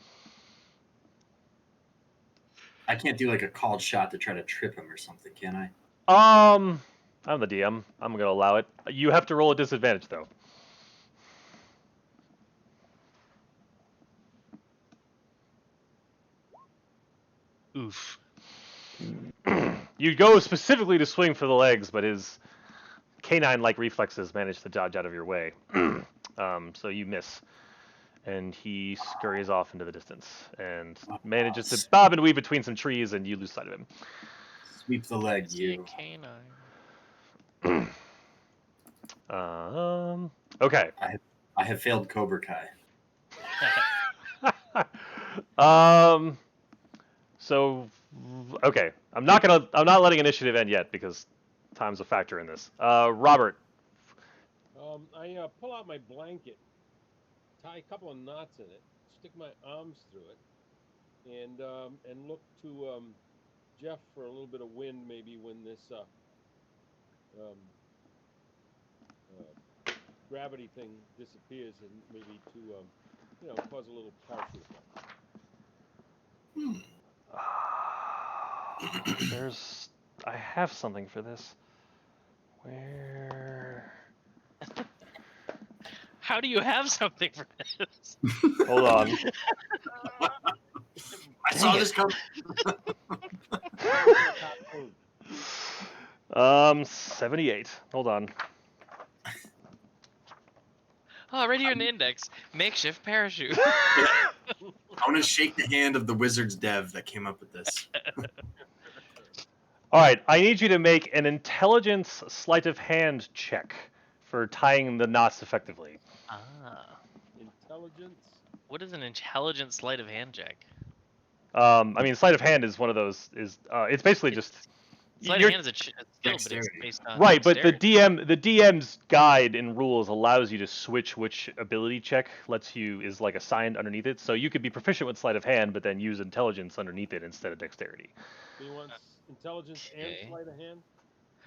I can't do like a called shot to try to trip him or something, can I? I'm the DM. I'm gonna allow it. You have to roll a disadvantage though. Oof. You go specifically to swing for the legs, but his canine-like reflexes manage to dodge out of your way. So you miss, and he scurries off into the distance and manages to bob and weave between some trees, and you lose sight of him. Sweep the leg, See a you. canine. Okay. I have failed Cobra Kai. So, okay, I'm not letting initiative end yet because time's a factor in this. Robert. I pull out my blanket, tie a couple of knots in it, stick my arms through it, and look to Jeff for a little bit of wind, maybe when this gravity thing disappears, and maybe to cause a little parachute effect. I have something for this. Where? How do you have something for this? Hold on. I saw this coming. 78. Hold on. Oh, right here in the index. Makeshift parachute. I want to shake the hand of the Wizards dev that came up with this. All right, I need you to make an intelligence sleight of hand check for tying the knots effectively. Ah. Intelligence. What is an intelligent sleight of hand check? I mean, sleight of hand is one of those. It's basically just Sleight of hand is a skill, but it's Dexterity. based on right. But the dexterity. DM's guide and rules allows you to switch which ability check is like assigned underneath it. So you could be proficient with sleight of hand, but then use intelligence underneath it instead of dexterity. So you want intelligence Okay. and sleight of hand?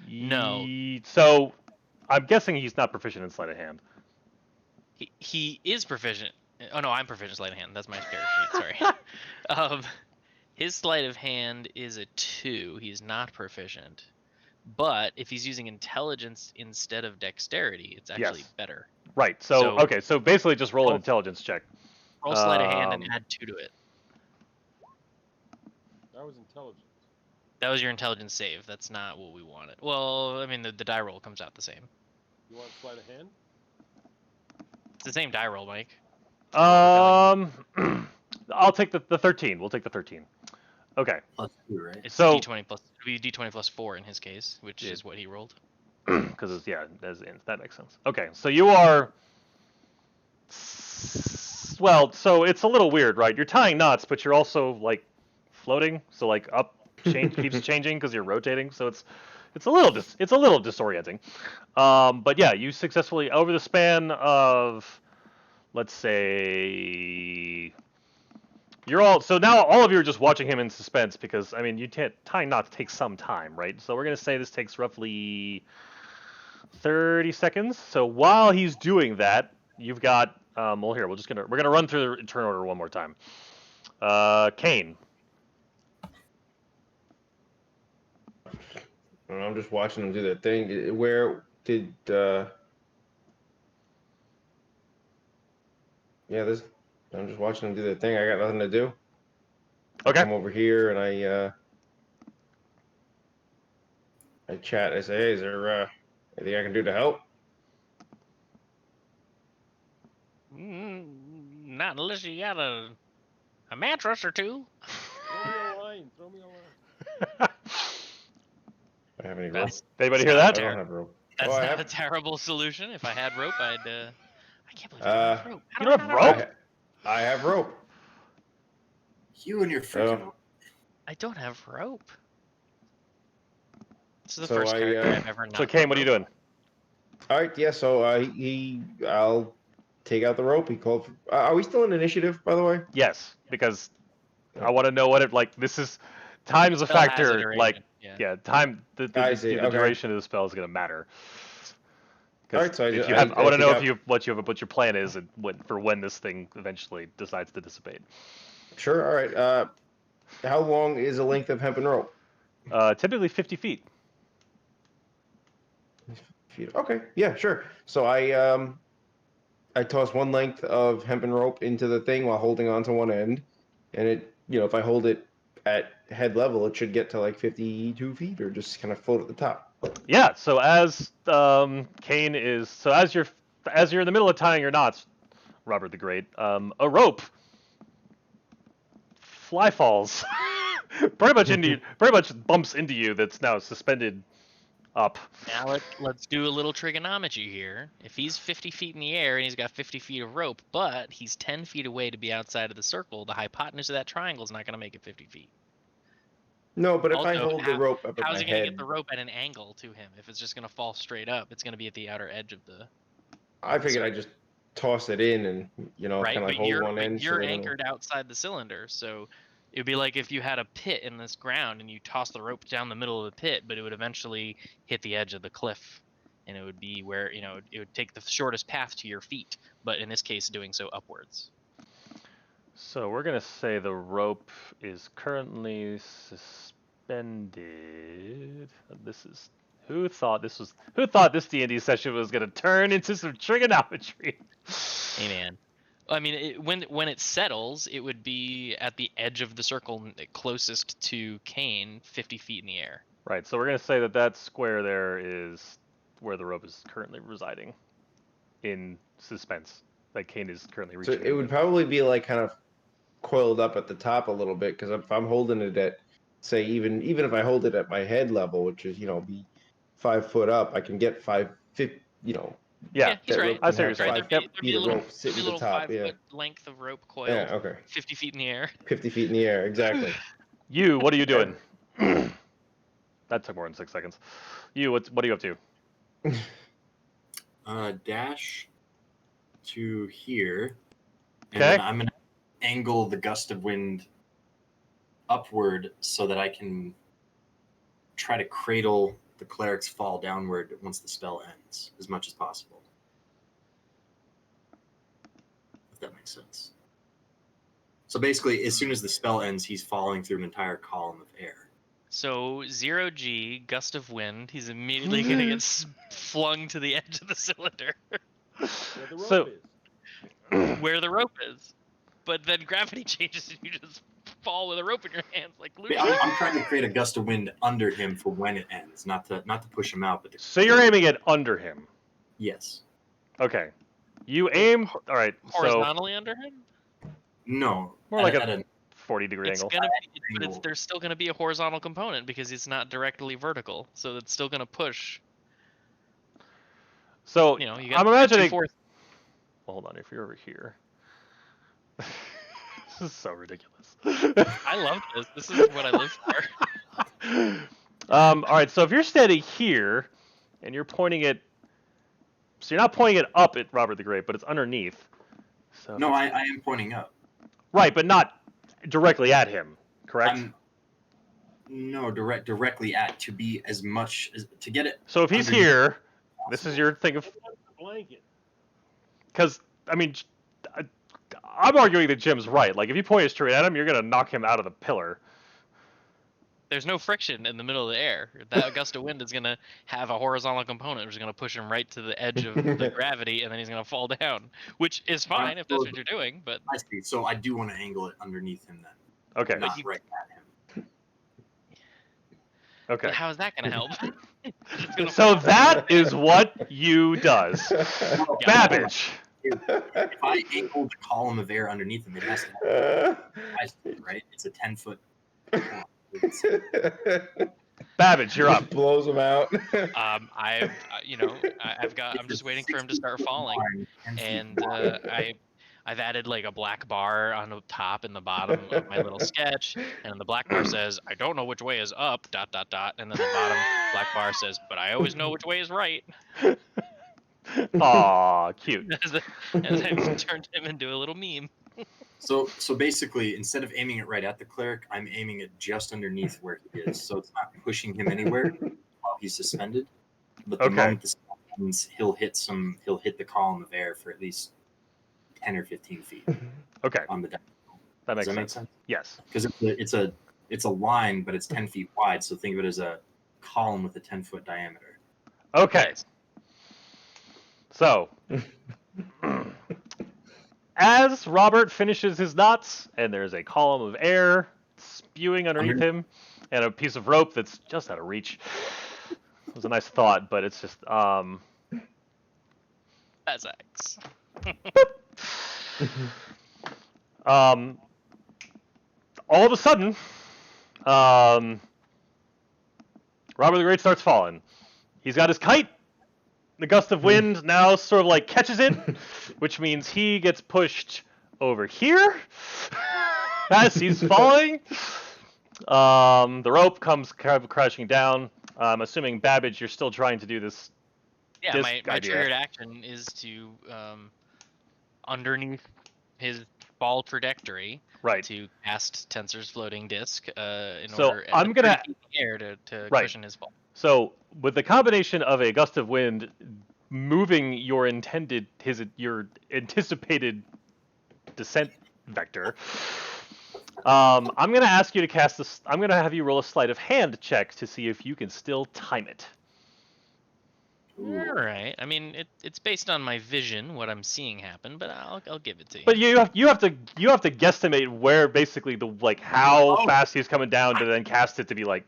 No. So I'm guessing he's not proficient in sleight of hand. He is proficient. Oh no, I'm proficient in sleight of hand. That's my character sheet. Sorry. His sleight of hand is a 2. He's not proficient. But if he's using intelligence instead of dexterity, it's actually better. Right. So okay. So basically, just roll an intelligence check. Roll sleight of hand and add 2 to it. That was intelligence. That was your intelligence save. That's not what we wanted. Well, I mean, the die roll comes out the same. You want sleight of hand? It's the same die roll, Mike. I'll take the 13. We'll take the 13. Okay. +2, right? It's So d20 plus. It'd be d20 plus 4 in his case, which is what he rolled. because that makes sense. Okay, so you are. Well, so it's a little weird, right? You're tying knots, but you're also like floating. So like keeps changing because you're rotating. So it's a little disorienting. But yeah, you successfully over the span of, let's say, now all of you are just watching him in suspense because I mean tying knots takes some time, right? So we're gonna say this takes roughly 30 seconds. So while he's doing that, you've got here we're gonna run through the turn order one more time. Kane. I'm just watching them do their thing. Where did I'm just watching them do their thing. I got nothing to do. Okay. I come over here and I chat. I say, hey, is there anything I can do to help? Not unless you got a mattress or 2. Throw me a line. I have any rope? Anybody hear that? I don't have rope. That's I not have. a terrible solution. If I had rope, I can't believe I don't have rope. You don't have rope? I have rope. You and your freaking. I don't have rope. This is the So first I, character I've ever not. So Kane, what are you doing? All right, yeah. So I'll take out the rope. He called. Are we still in initiative, by the way? Yes, because I want to know what it like. This is time is a Spell has a factor. Like, duration. Yeah. yeah, time. I see. The Okay. duration of the spell is going to matter. All Because right, so if you have, I want to take know out. if you what your plan is and when this thing eventually decides to dissipate. Sure. All right. How long is the length of hempen rope? Typically 50 feet. Okay. Yeah. Sure. So I toss one length of hempen rope into the thing while holding on to one end, and if I hold it at head level, it should get to like 52 feet or just kind of float at the top. Yeah. So as Kane is, so as you're in the middle of tying your knots, Robert the Great, a rope fly falls, pretty much bumps into you. That's now suspended up. Now let's do a little trigonometry here. If he's 50 feet in the air and he's got 50 feet of rope, but he's 10 feet away to be outside of the circle, the hypotenuse of that triangle is not going to make it 50 feet. No, but if I Also, hold the rope up at how's my he going to head, get the rope at an angle to him? If it's just going to fall straight up, it's going to be at the outer edge of the. I figured I just toss it in and Right, kind of but hold one end. you're so that anchored outside the cylinder, so it would be like if you had a pit in this ground and you toss the rope down the middle of the pit, but it would eventually hit the edge of the cliff, and it would be where it would take the shortest path to your feet, but in this case, doing so upwards. So we're gonna say the rope is currently suspended. This is who thought this D&D session was gonna turn into some trigonometry. Hey man, I mean, when it settles, it would be at the edge of the circle closest to Kane, 50 feet in the air. Right. So we're gonna say that square there is where the rope is currently residing, in suspense. Like Kane is currently So reaching. it would probably be like kind of coiled up at the top a little bit because if I'm holding it at, say, even if I hold it at my head level, which is be 5 foot up, I can get 5 feet. Yeah, he's that right. rope can I see what have you're saying. 5 Yep. feet of rope sitting at the little top. 5-foot length of rope coiled, Yeah. Okay. 50 feet in the air. 50 feet in the air. Exactly. You, what are you doing? That took more than 6 seconds. You, what are you up to? Dash to here, and Okay. then I'm gonna angle the gust of wind upward so that I can try to cradle the cleric's fall downward once the spell ends as much as possible. If that makes sense. So basically, as soon as the spell ends, he's falling through an entire column of air. So 0G, gust of wind, he's immediately going to get flung to the edge of the cylinder. Where the rope So- is. Where the rope is. But then gravity changes and you just fall with a rope in your hands like Lucy. I'm trying to create a gust of wind under him for when it ends, not to push him out, but to, So you're aiming it under him. yes. Okay. You aim. All right. So Horizontally under him? No. more like at a 40-degree It's angle. gonna be, but there's still going to be a horizontal component because it's not directly vertical. So it's still going to push. So You got I'm imagining. 2/4. Well, hold on. If you're over here. This is so ridiculous. I love this. This is what I live for. All right. So if you're standing here, and you're pointing it, so you're not pointing it up at Robert the Great, but it's underneath. So No, I am pointing up. right, but not directly at him. Correct. No, directly at, to be as much as to get it. So if he's underneath here, this is your thing of, Blanket. because I mean, I'm arguing that Jim's right. Like if you point it straight at him, you're gonna knock him out of the pillar. There's no friction in the middle of the air. That gust of wind is going to have a horizontal component, which is going to push him right to the edge of the gravity, and then he's going to fall down, which is fine if that's what you're doing. But I see. So I do want to angle it underneath him then, Okay. not right at him. Okay. but how is that going to help? It's gonna So fall. that is what you does, Babbage. If I angle the column of air underneath him, it has to have right? It's a 10-foot. Babbage, you're up. Blows him out. I'm just waiting for him to start falling, and I've added like a black bar on the top and the bottom of my little sketch, and the black bar says, "I don't know which way is up." ... And then the bottom black bar says, "But I always know which way is right." Aw, cute. as I turned him into a little meme. So basically, instead of aiming it right at the cleric, I'm aiming it just underneath where he is, so it's not pushing him anywhere while he's suspended. But the Okay. moment the spell ends, he'll hit the column of air for at least 10 or 15 feet Okay, on the deck. that Does makes that make sense. sense? Yes. Because it's a line, but it's 10 feet wide. So think of it as a column with a 10-foot diameter. Okay. Nice. So, as Robert finishes his knots, and there's a column of air spewing underneath him, and a piece of rope that's just out of reach. It was a nice thought, but it's just Physics. all of a sudden, Robert the Great starts falling. He's got his kite. The gust of wind now sort of like catches it, which means he gets pushed over here as he's falling. The rope comes crashing down. I'm assuming, Babbage, you're still trying to do this. Yeah, Disc my idea. triggered action is to underneath his fall trajectory Right. to cast Tensor's floating disc in So order I'm gonna- 30 feet in the air to Right. cushion his fall. So with the combination of a gust of wind moving your anticipated descent vector, I'm gonna ask you to cast this. I'm gonna have you roll a sleight of hand check to see if you can still time it. All right. I mean, it's based on my vision, what I'm seeing happen, but I'll give it to you. But you have to guesstimate where basically how fast he's coming down to then cast it to be like.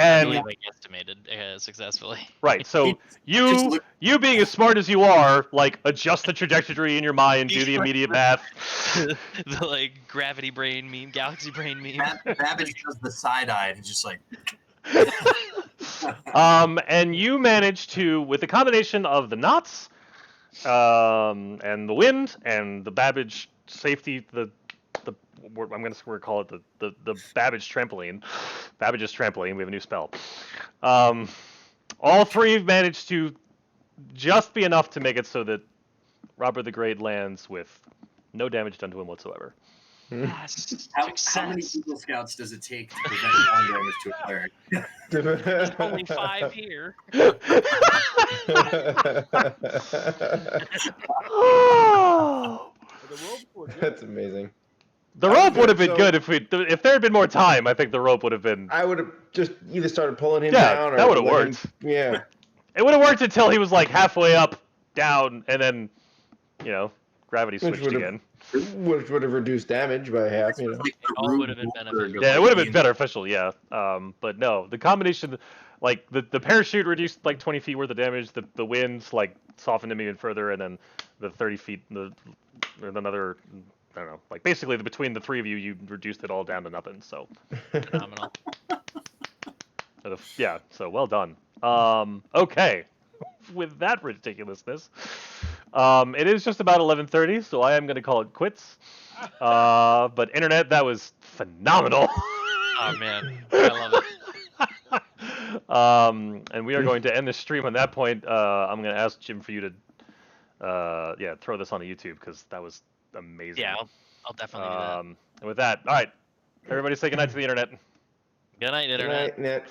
I And believe I guestimated successfully. right, so you being as smart as you are, like adjust the trajectory in your mind, do the immediate math. The like gravity brain meme, galaxy brain meme. Babbage does the side eye and just like. And you manage to, with the combination of the knots, and the wind and the Babbage safety, I'm gonna call it the Babbage trampoline, Babbage's trampoline. We have a new spell. All three have managed to just be enough to make it so that Robert the Great lands with no damage done to him whatsoever. Yes, How many success. Eagle Scouts does it take to prevent falling damage to a cleric? There's only 5 here. Oh! The rope was good. That's amazing. The That was rope would have good. been So- good if there had been more time. I think the rope would have been. I would have just either started pulling him Yeah, down or that would've let him- worked. Yeah. It would have worked until he was like halfway up, down, and then, gravity switched would've- again. Which would have reduced damage by half, you know. Like the all Rube would have been Goldberg beneficial. of, Yeah, it like, would have been being- beneficial. Yeah. But no, the combination, like the parachute reduced like 20 feet worth of damage. The winds like softened him even further, and then the 30 feet, and another. I don't know. Like basically, between the three of you reduced it all down to nothing. So. Phenomenal. Yeah. So well done. Okay. With that ridiculousness, it is just about 11:30, so I am going to call it quits. But internet, that was phenomenal. Oh man, I love it. And we are going to end the stream on that point. I'm going to ask Jim for you to, throw this on the YouTube because that was amazing. Yeah, I'll definitely do that. And with that, all right, everybody say goodnight to the internet. Good night, Good internet. night, Nick.